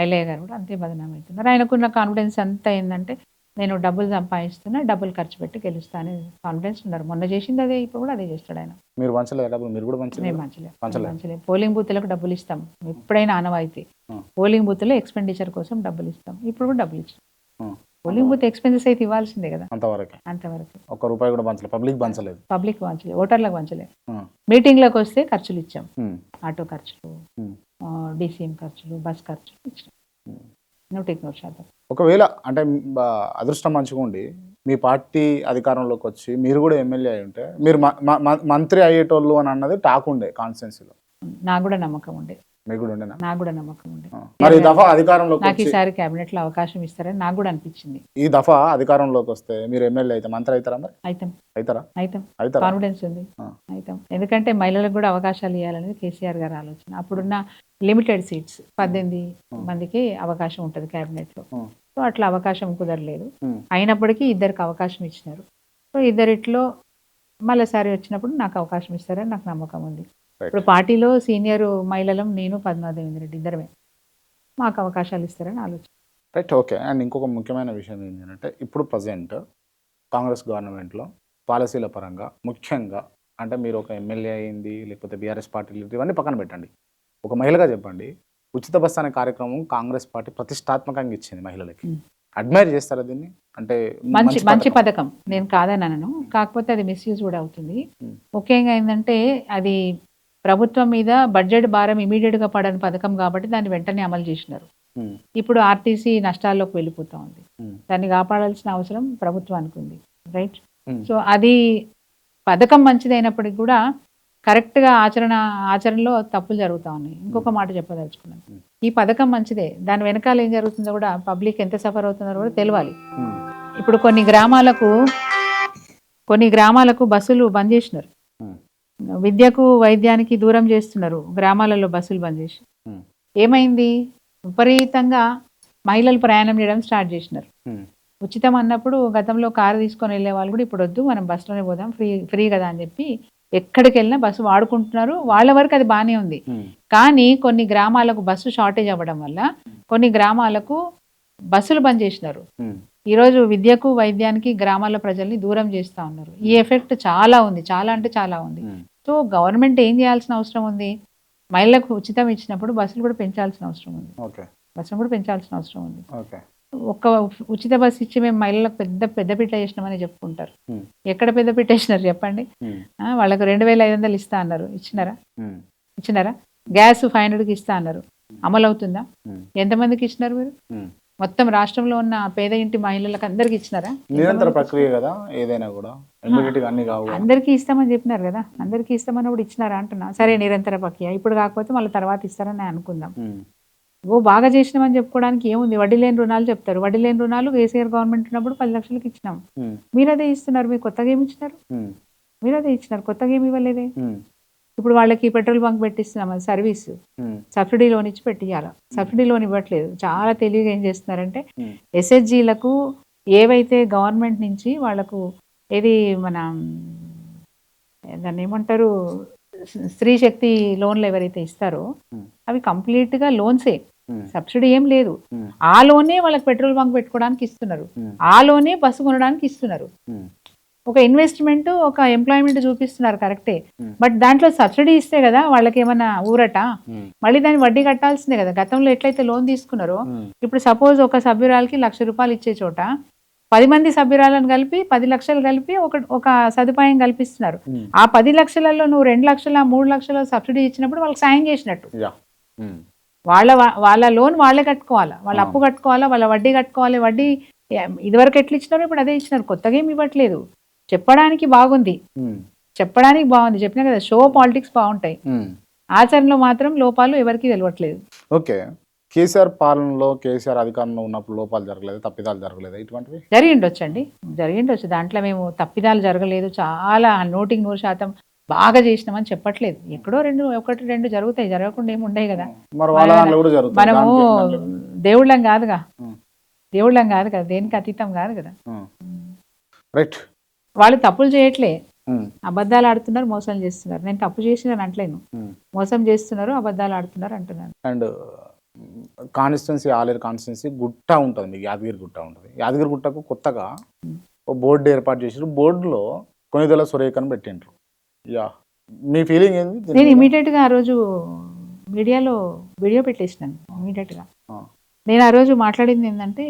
ఐలయ్య గారు కూడా అంతే బదనాం అవుతున్నారు. ఆయనకున్న కాన్ఫిడెన్స్ అంతా ఏంటంటే, నేను డబ్బులు సంపాదిస్తున్నా, డబ్బులు ఖర్చు పెట్టి గెలుస్తా అనే కాన్ఫిడెన్స్ ఉన్నారు. మొన్న చేసింది అదే, ఇప్పుడు కూడా అదే చేస్తాడు ఆయన. మీరు పంచలేదు డబ్బులు? మీరు కూడా మేము పంచలేదు. పోలింగ్ బూత్లకు డబ్బులు ఇస్తాం, ఎప్పుడైనా ఆనవాయితీ. పోలింగ్ బూత్ లో ఎక్స్పెండిచర్ కోసం డబ్బులు ఇస్తాం, ఇప్పుడు కూడా డబ్బులు ఇస్తాం. పోలింగ్ బూత్ ఎక్స్పెన్సెస్ అయితే ఇవ్వాల్సిందే కదా. అంతవరకు ₹1 కూడా పంచలేదు, పబ్లిక్ పంచలేదు, ఓటర్లకు పంచలేదు. మీటింగ్లకు వస్తే ఖర్చులు ఇచ్చాం, ఆటో ఖర్చులు, డీసీఎం ఖర్చులు, బస్ ఖర్చులు ఇచ్చినాం 100%. ఒకవేళ అంటే అదృష్టం మంచిగా ఉండి మీ పార్టీ అధికారంలోకి వచ్చి మీరు కూడా ఎమ్మెల్యే అయి ఉంటే మీరు మంత్రి అయ్యేటోళ్ళు అని అన్నది టాక్ ఉండే కాన్స్టిట్యున్సీలో. నాకు కూడా నమ్మకం ఉండే. మీకు కూడా ఉండేనా? నాకు కూడా నమ్మకం ఉండే. మరి ఈ దఫా అధికారంలోకి నాకు వచ్చి ఈసారి క్యాబినెట్ లో అవకాశం ఇస్తారని నాకు కూడా అనిపించింది. ఈ దఫా అధికారంలోకి వస్తే మీరు ఎమ్మెల్యే అయితే మంత్రి అవుతారా? మరి అయితాం అవుతారా? అయితాం, కాన్ఫిడెన్స్ ఉంది, అయితాం. ఎందుకంటే మహిళలకు కూడా అవకాశాలు ఇవ్వాలనేది కేసీఆర్ గారి ఆలోచన. అప్పుడున్న లిమిటెడ్ సీట్స్ 18 మందికి అవకాశం ఉంటుంది క్యాబినెట్ లో. సో అట్లా అవకాశం కుదరలేదు. అయినప్పటికీ ఇద్దరికి అవకాశం ఇచ్చినారు. సో ఇద్దరిట్లో మళ్ళీసారి వచ్చినప్పుడు నాకు అవకాశం ఇస్తారని నాకు నమ్మకం ఉంది. ఇప్పుడు పార్టీలో సీనియర్ మహిళలం నేను పద్మాదేవేంద్ర రెడ్డి ఇద్దరమే, మాకు అవకాశాలు ఇస్తారని ఆలోచన. Right, okay. అండ్ ఇంకొక ముఖ్యమైన విషయం ఏంటంటే ఇప్పుడు ప్రజెంట్ కాంగ్రెస్ గవర్నమెంట్లో పాలసీల పరంగా ముఖ్యంగా అంటే మీరు ఒక ఎమ్మెల్యే అయింది లేకపోతే బీఆర్ఎస్ పార్టీ ఇవన్నీ పక్కన పెట్టండి, ఒక మహిళగా చెప్పండి, ఉచిత బస్సు అనే కార్యక్రమం కాంగ్రెస్ పార్టీ ప్రతిష్టాత్మకంగా ఇచ్చింది మహిళలకి. అడ్మైర్ చేస్తారా దీన్ని? అంటే మంచి పథకం, నేను కాదనను. కాకపోతే అది మిస్యూజ్ కూడా అవుతుంది. ముఖ్యంగా ఏంటంటే అది ప్రభుత్వం మీద బడ్జెట్ భారం ఇమీడియట్ గా పడని పథకం కాబట్టి దాన్ని వెంటనే అమలు చేసినారు. ఇప్పుడు ఆర్టీసీ నష్టాల్లోకి వెళ్ళిపోతా ఉంది. దాన్ని కాపాడాల్సిన అవసరం ప్రభుత్వానికి ఉంది. రైట్. సో అది పథకం మంచిదైనప్పటికీ కూడా కరెక్ట్ గా ఆచరణలో తప్పులు జరుగుతూ ఉన్నాయి. ఇంకొక మాట చెప్పదలుచుకున్నాను, ఈ పథకం మంచిదే, దాని వెనకాల ఏం జరుగుతుందో కూడా పబ్లిక్ ఎంత సఫర్ అవుతున్నారో కూడా తెలియాలి. ఇప్పుడు కొన్ని గ్రామాలకు బస్సులు బంద్ చేసినారు, విద్యకు వైద్యానికి దూరం చేస్తున్నారు, గ్రామాలలో బస్సులు బంద్ చేసి. ఏమైంది? విపరీతంగా మహిళలు ప్రయాణం చేయడం స్టార్ట్ చేసినారు. ఉచితం అన్నప్పుడు గతంలో కారు తీసుకొని వెళ్ళే వాళ్ళు కూడా ఇప్పుడు వద్దు మనం బస్సులోనే పోదాం, ఫ్రీ కదా అని చెప్పి ఎక్కడికి వెళ్ళినా బస్సు వాడుకుంటున్నారు. వాళ్ళ వరకు అది బాగానే ఉంది. కానీ కొన్ని గ్రామాలకు బస్సు షార్టేజ్ అవ్వడం వల్ల కొన్ని గ్రామాలకు బస్సులు బంద్ చేసినారు. ఈరోజు విద్యకు వైద్యానికి గ్రామాల ప్రజల్ని దూరం చేస్తూ ఉన్నారు. ఈ ఎఫెక్ట్ చాలా ఉంది, చాలా అంటే చాలా ఉంది. సో గవర్నమెంట్ ఏం చేయాల్సిన అవసరం ఉంది? మహిళలకు ఉచితం ఇచ్చినప్పుడు బస్సులు కూడా పెంచాల్సిన అవసరం ఉంది. ఒక్క ఉచిత బస్సు ఇచ్చి మేము మహిళలకు పెద్దపీట చేసినామని చెప్పుకుంటారు. ఎక్కడ పెద్దపీట వేసినారు చెప్పండి? వాళ్ళకు 2500 ఇస్తా అన్నారు, ఇచ్చినారా? గ్యాస్ 500కి ఇస్తా అన్నారు, అమలు అవుతుందా? ఎంతమందికి ఇచ్చినారు మీరు? మొత్తం రాష్ట్రంలో ఉన్న పేద ఇంటి మహిళలకు అందరికి ఇచ్చినారా? నిరంతర ప్రక్రియ కదా, ఏదైనా కూడా అందరికీ ఇస్తామని చెప్పినారు కదా, అందరికీ ఇస్తామని కూడా ఇచ్చినారా అంటున్నా. సరే, నిరంతర ప్రక్రియ ఇప్పుడు కాకపోతే మళ్ళీ తర్వాత ఇస్తారని అనుకుందాం. బాగా చేసినామని చెప్పుకోవడానికి ఏముంది? వడ్డీ లేని రుణాలు చెప్తారు. వడ్డీ లేని రుణాలు కేసీఆర్ గవర్నమెంట్ ఉన్నప్పుడు 10 లక్షలకి ఇచ్చినాం. మీరు అదే ఇస్తున్నారు. మీరు కొత్తగా ఏమి ఇచ్చినారు? మీరు అదే ఇచ్చినారు, కొత్తగా ఏమి ఇవ్వలేదే. ఇప్పుడు వాళ్ళకి పెట్రోల్ బంక్ పెట్టిస్తున్నాం, అది సర్వీస్, సబ్సిడీ లోన్ ఇచ్చి పెట్టియాలి. సబ్సిడీ లోన్ ఇవ్వట్లేదు. చాలా తెలివిగా ఏం చేస్తున్నారంటే ఎస్హెచ్జీలకు ఏవైతే గవర్నమెంట్ నుంచి వాళ్ళకు ఏది మన దాన్ని ఏమంటారు స్త్రీ శక్తి లోన్లు ఎవరైతే ఇస్తారో అవి కంప్లీట్ గా లోన్సే, సబ్సిడీ ఏం లేదు. ఆ లోనే వాళ్ళకి పెట్రోల్ బంక్ పెట్టుకోవడానికి ఇస్తున్నారు, ఆ లోనే బస్సు కొనడానికి ఇస్తున్నారు. ఒక ఇన్వెస్ట్మెంట్, ఒక ఎంప్లాయ్మెంట్ చూపిస్తున్నారు, కరెక్టే. బట్ దాంట్లో సబ్సిడీ ఇస్తే కదా వాళ్ళకి ఏమన్నా ఊరట, మళ్ళీ దాన్ని వడ్డీ కట్టాల్సిందే కదా. గతంలో ఎట్లయితే లోన్ తీసుకున్నారో ఇప్పుడు సపోజ్ ఒక సభ్యురాలకి ₹1,00,000 ఇచ్చే చోట 10 మంది సభ్యురాలను కలిపి 10 లక్షలు కలిపి ఒక సదుపాయం కల్పిస్తున్నారు. ఆ 10 లక్షలలో నువ్వు 2 లక్షల 3 లక్షల సబ్సిడీ ఇచ్చినప్పుడు వాళ్ళకి సాయం చేసినట్టు. వాళ్ళ లోన్ వాళ్ళే కట్టుకోవాలా, వాళ్ళ అప్పు కట్టుకోవాలా, వాళ్ళ వడ్డీ కట్టుకోవాలి. వడ్డీ ఇదివరకు ఎట్లా ఇచ్చినారో ఇప్పుడు అదే ఇచ్చినారు, కొత్తగా ఏమి ఇవ్వట్లేదు. చెప్పడానికి బాగుంది, చెప్పినా కదా, షో పాలిటిక్స్ బాగుంటాయి, ఆచరణలో మాత్రం లోపాలు ఎవరికి తెలియట్లేదు. ఓకే, కేసీఆర్ పాలనలో కేసీఆర్ అధికారంలో ఉన్నప్పుడు లోపాలు జరగలేదు, తప్పిదాలు జరగలేదు, ఇటువంటివి జరిగిండొచ్చు. దాంట్లో మేము తప్పిదాలు జరగలేదు, చాలా 100% బాగా చేసినామని చెప్పట్లేదు. ఎక్కడో 1-2 జరుగుతాయి, జరగకుండా ఏమి ఉండవు కదా. మనము దేవుళ్ళం కాదుగా, దేనికి అతీతం కాదు కదా. రైట్, వాళ్ళు తప్పులు చేయట్లే, అబద్ధాలు ఆడుతున్నారు, మోసం చేస్తున్నారు. నేను తప్పు చేసినాను అంటలేను, మోసం చేస్తున్నారు, అబద్ధాలు ఆడుతున్నారు అంటున్నాను. అండ్ కాన్స్టిట్యున్సీ, ఆలేరు కాన్స్టిట్యున్సీ గుట్ట ఉంటుంది, మీకు యాదగిరి గుట్ట ఉంటుంది. యాదగిరి గుట్టకు కొత్తగా ఓ బోర్డు ఏర్పాటు చేసారు. బోర్డులో కొనిదెల సురేఖను పెట్టిండ్రు. మీ ఫీలింగ్ ఏంది? నేను ఇమీడియట్ గా ఆ రోజు మీడియాలో వీడియో పెట్టేసినాను. ఇమీడియట్ గా నేను ఆ రోజు మాట్లాడింది ఏంటంటే,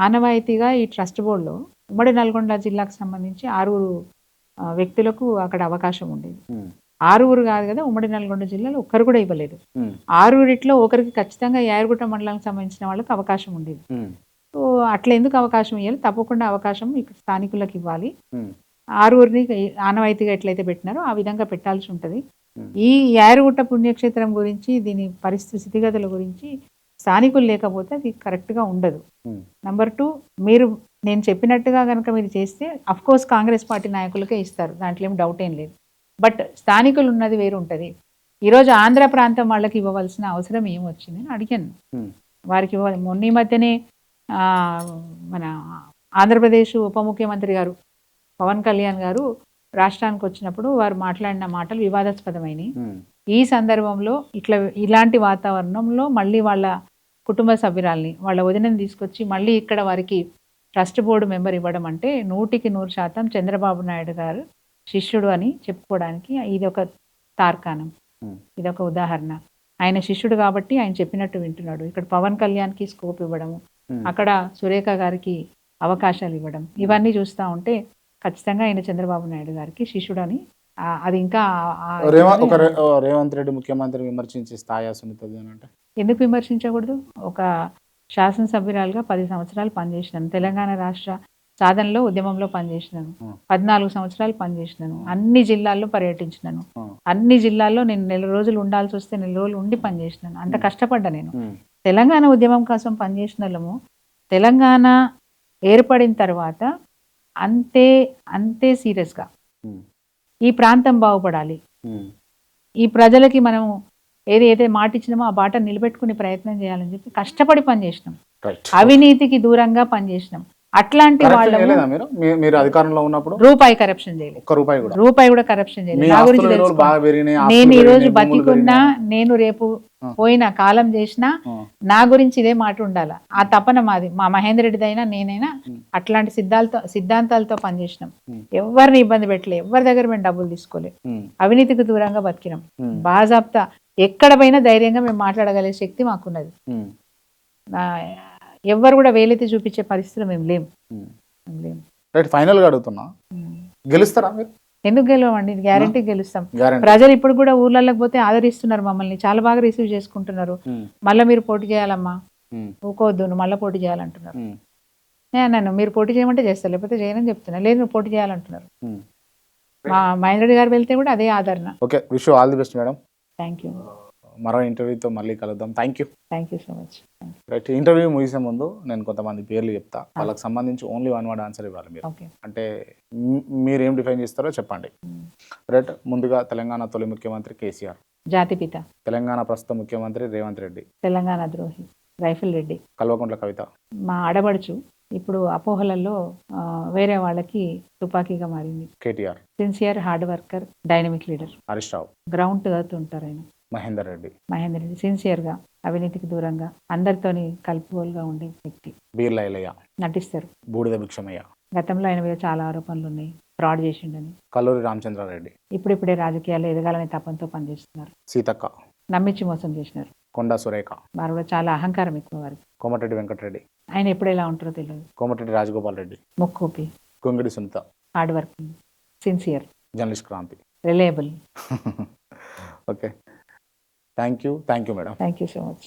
ఆనవాయితీగా ఈ ట్రస్ట్ బోర్డులో ఉమ్మడి నల్గొండ జిల్లాకు సంబంధించి 6 వ్యక్తులకు అక్కడ అవకాశం ఉండేది. 6 కాదు కదా, ఉమ్మడి నల్గొండ జిల్లాలో ఒక్కరు కూడా ఇవ్వలేదు. 6 ఒకరికి ఖచ్చితంగా యాదగిరిగుట్ట మండలానికి సంబంధించిన వాళ్ళకి అవకాశం ఉండేది. సో అట్లా ఎందుకు అవకాశం ఇవ్వాలి? తప్పకుండా అవకాశం ఇక్కడ స్థానికులకు ఇవ్వాలి. 6 ఆనవాయితీగా ఎట్లయితే పెట్టినారో ఆ విధంగా పెట్టాల్సి ఉంటుంది. ఈ యాదగిరిగుట్ట పుణ్యక్షేత్రం గురించి, దీని పరిస్థితి స్థితిగతుల గురించి స్థానికులు లేకపోతే అది కరెక్ట్గా ఉండదు. నెంబర్ 2, మీరు నేను చెప్పినట్టుగా కనుక మీరు చేస్తే అఫ్కోర్స్ కాంగ్రెస్ పార్టీ నాయకులకే ఇస్తారు, దాంట్లో ఏం డౌట్ ఏం లేదు. బట్ స్థానికులు ఉన్నది వేరు ఉంటుంది. ఈరోజు ఆంధ్ర ప్రాంతం వాళ్ళకి ఇవ్వవలసిన అవసరం ఏం వచ్చింది అని అడిగాను. వారికి ఇవ్వాలి. మొన్న ఈ మధ్యనే మన ఆంధ్రప్రదేశ్ ఉప ముఖ్యమంత్రి గారు పవన్ కళ్యాణ్ గారు రాష్ట్రానికి వచ్చినప్పుడు వారు మాట్లాడిన మాటలు వివాదాస్పదమైనవి. ఈ సందర్భంలో ఇలాంటి వాతావరణంలో మళ్ళీ వాళ్ళ కుటుంబ సభ్యురాల్ని, వాళ్ళ వదినని తీసుకొచ్చి మళ్ళీ ఇక్కడ వారికి ట్రస్ట్ బోర్డు మెంబర్ ఇవ్వడం అంటే 100% చంద్రబాబు నాయుడు గారు శిష్యుడు అని చెప్పుకోవడానికి ఇది ఒక తార్కాణం, ఇది ఒక ఉదాహరణ. ఆయన శిష్యుడు కాబట్టి ఆయన చెప్పినట్టు వింటున్నాడు. ఇక్కడ పవన్ కళ్యాణ్కి స్కోప్ ఇవ్వడము, అక్కడ సురేఖ గారికి అవకాశాలు ఇవ్వడం, ఇవన్నీ చూస్తూ ఉంటే ఖచ్చితంగా ఆయన చంద్రబాబు నాయుడు గారికి శిష్యుడు అని అది ఇంకా రేవంత్ రెడ్డి ముఖ్యమంత్రి విమర్శించే స్థాయి సునీతది అని అంటే ఎందుకు విమర్శించకూడదు? ఒక శాసనసభ్యురాలుగా 10 సంవత్సరాలు పనిచేసినాను, తెలంగాణ రాష్ట్ర సాధనలో ఉద్యమంలో పనిచేసినాను, 14 సంవత్సరాలు పనిచేసినాను, అన్ని జిల్లాల్లో పర్యటించినాను, అన్ని జిల్లాల్లో నేను నెల రోజులు ఉండాల్సి వస్తే నెల రోజులు ఉండి పనిచేసినాను. అంత కష్టపడ్డా నేను. తెలంగాణ ఉద్యమం కోసం పనిచేసిన వాళ్ళము తెలంగాణ ఏర్పడిన తర్వాత అంతే సీరియస్గా ఈ ప్రాంతం బాగుపడాలి, ఈ ప్రజలకి మనం ఏదైతే మాట ఇచ్చినామో ఆ బాట నిలబెట్టుకునే ప్రయత్నం చేయాలని చెప్పి కష్టపడి పనిచేసినాం, అవినీతికి దూరంగా పనిచేసినాం. అట్లాంటి వాళ్ళు మీరు అధికారంలో ఉన్నప్పుడు రూపాయి కరప్షన్ చేయలేదు, రూపాయి కూడా కరప్షన్ చేయలేదు. నా గురించి తెలుసుకోండి. నేను ఈ రోజు బతికున్నా, నేను రేపు పోయినా కాలం చేసినా నా గురించి ఇదే మాట ఉండాలా, ఆ తపన మాది. మా మహేందర్ రెడ్డి అయినా నేనైనా అట్లాంటి సిద్ధాంతాలతో పనిచేసినాం. ఎవరిని ఇబ్బంది పెట్టలే, ఎవరి దగ్గర మేము డబ్బులు తీసుకోలే, అవినీతికి దూరంగా బతికినాం. బాజాబ్తా ఎక్కడ పోయినా ధైర్యంగా మేము మాట్లాడగలిగే శక్తి మాకున్నది. ఎవరు కూడా వేలెత్తి చూపించే పరిస్థితులు మేము లేము. ఫైనల్ గా అడుగుతున్నా, గెలుస్తారా మీరు? ఎందుకు గెలవండి, గ్యారంటీ గెలుస్తాం. ప్రజలు ఇప్పుడు కూడా ఊర్లలోకి పోతే ఆదరిస్తున్నారు, మమ్మల్ని చాలా బాగా రిసీవ్ చేసుకుంటున్నారు. మళ్ళీ మీరు పోటీ చేయాలమ్మా, ఊకోవద్దు, నువ్వు మళ్ళీ పోటీ చేయాలంటున్నారు. నన్ను మీరు పోటీ చేయమంటే చేస్తారు, లేకపోతే చేయనని చెప్తున్నా. లేదు, నువ్వు పోటీ చేయాలంటున్నారు. మా మహేందర్ రెడ్డి గారు వెళ్తే కూడా అదే ఆదరణ. Okay, wish you all the best madam. Thank you. మరో ఇంటర్వ్యూతో మళ్ళీ కలుద్దాం. Thank you so much. Right, interview ముగిసే ముందు నేను కొంతమంది పేర్లు చెప్తా, వాళ్ళకి సంబంధించి ఓన్లీ 1 word ఆన్సర్ ఇవ్వాలి మీరు. అంటే మీరు ఏం డిఫైన్ చేస్తారో చెప్పండి. రైట్, ముందుగా తెలంగాణ తొలి ముఖ్యమంత్రి కేసీఆర్, జాతిపిత. తెలంగాణ ప్రస్తుత ముఖ్యమంత్రి రేవంత్ రెడ్డి, తెలంగాణ ద్రోహి రైఫిల్ రెడ్డి. కల్వకుంట్ల కవిత, మా ఆడబడుచు, ఇప్పుడు అపోహలలో వేరే వాళ్ళకి తుపాకీగా మారింది. KTR, sincere, hard worker, dynamic leader. Harish Rao, ground ఉంటారు ఆయన. మహేందర్ రెడ్డి, సిన్సియర్ గా, అవినీతికి దూరంగా, అందరితోని కలుపుకోలుగా ఉండే వ్యక్తి. బీర్లా ఎల్లయ్య, నటిస్తారు. బూడిద భిక్షమయ్య, గతంలో ఆయన మీద చాలా ఆరోపణలు ఉన్నాయి, ఫ్రాడ్ చేసిండని. కల్లూరి రామచంద్రారెడ్డి, ఇప్పుడిప్పుడే రాజకీయాల్లో ఎదగాలని తపంతో పనిచేస్తున్నారు. సీతక్క, నమ్మించి మోసం చేసినారు. కొండా సురేఖ, వారు కూడా చాలా అహంకారం ఎక్కువ వారికి. కోమటిరెడ్డి వెంకటరెడ్డి, ఆయన ఎప్పుడు ఎలా ఉంటారో తెలియదు. కోమటిరెడ్డి రాజగోపాల్ రెడ్డి, ముక్కోపి, Gongidi Sunitha, hard working, sincere, journalist Kranthi, reliable. Okay, thank you madam. Thank you so much.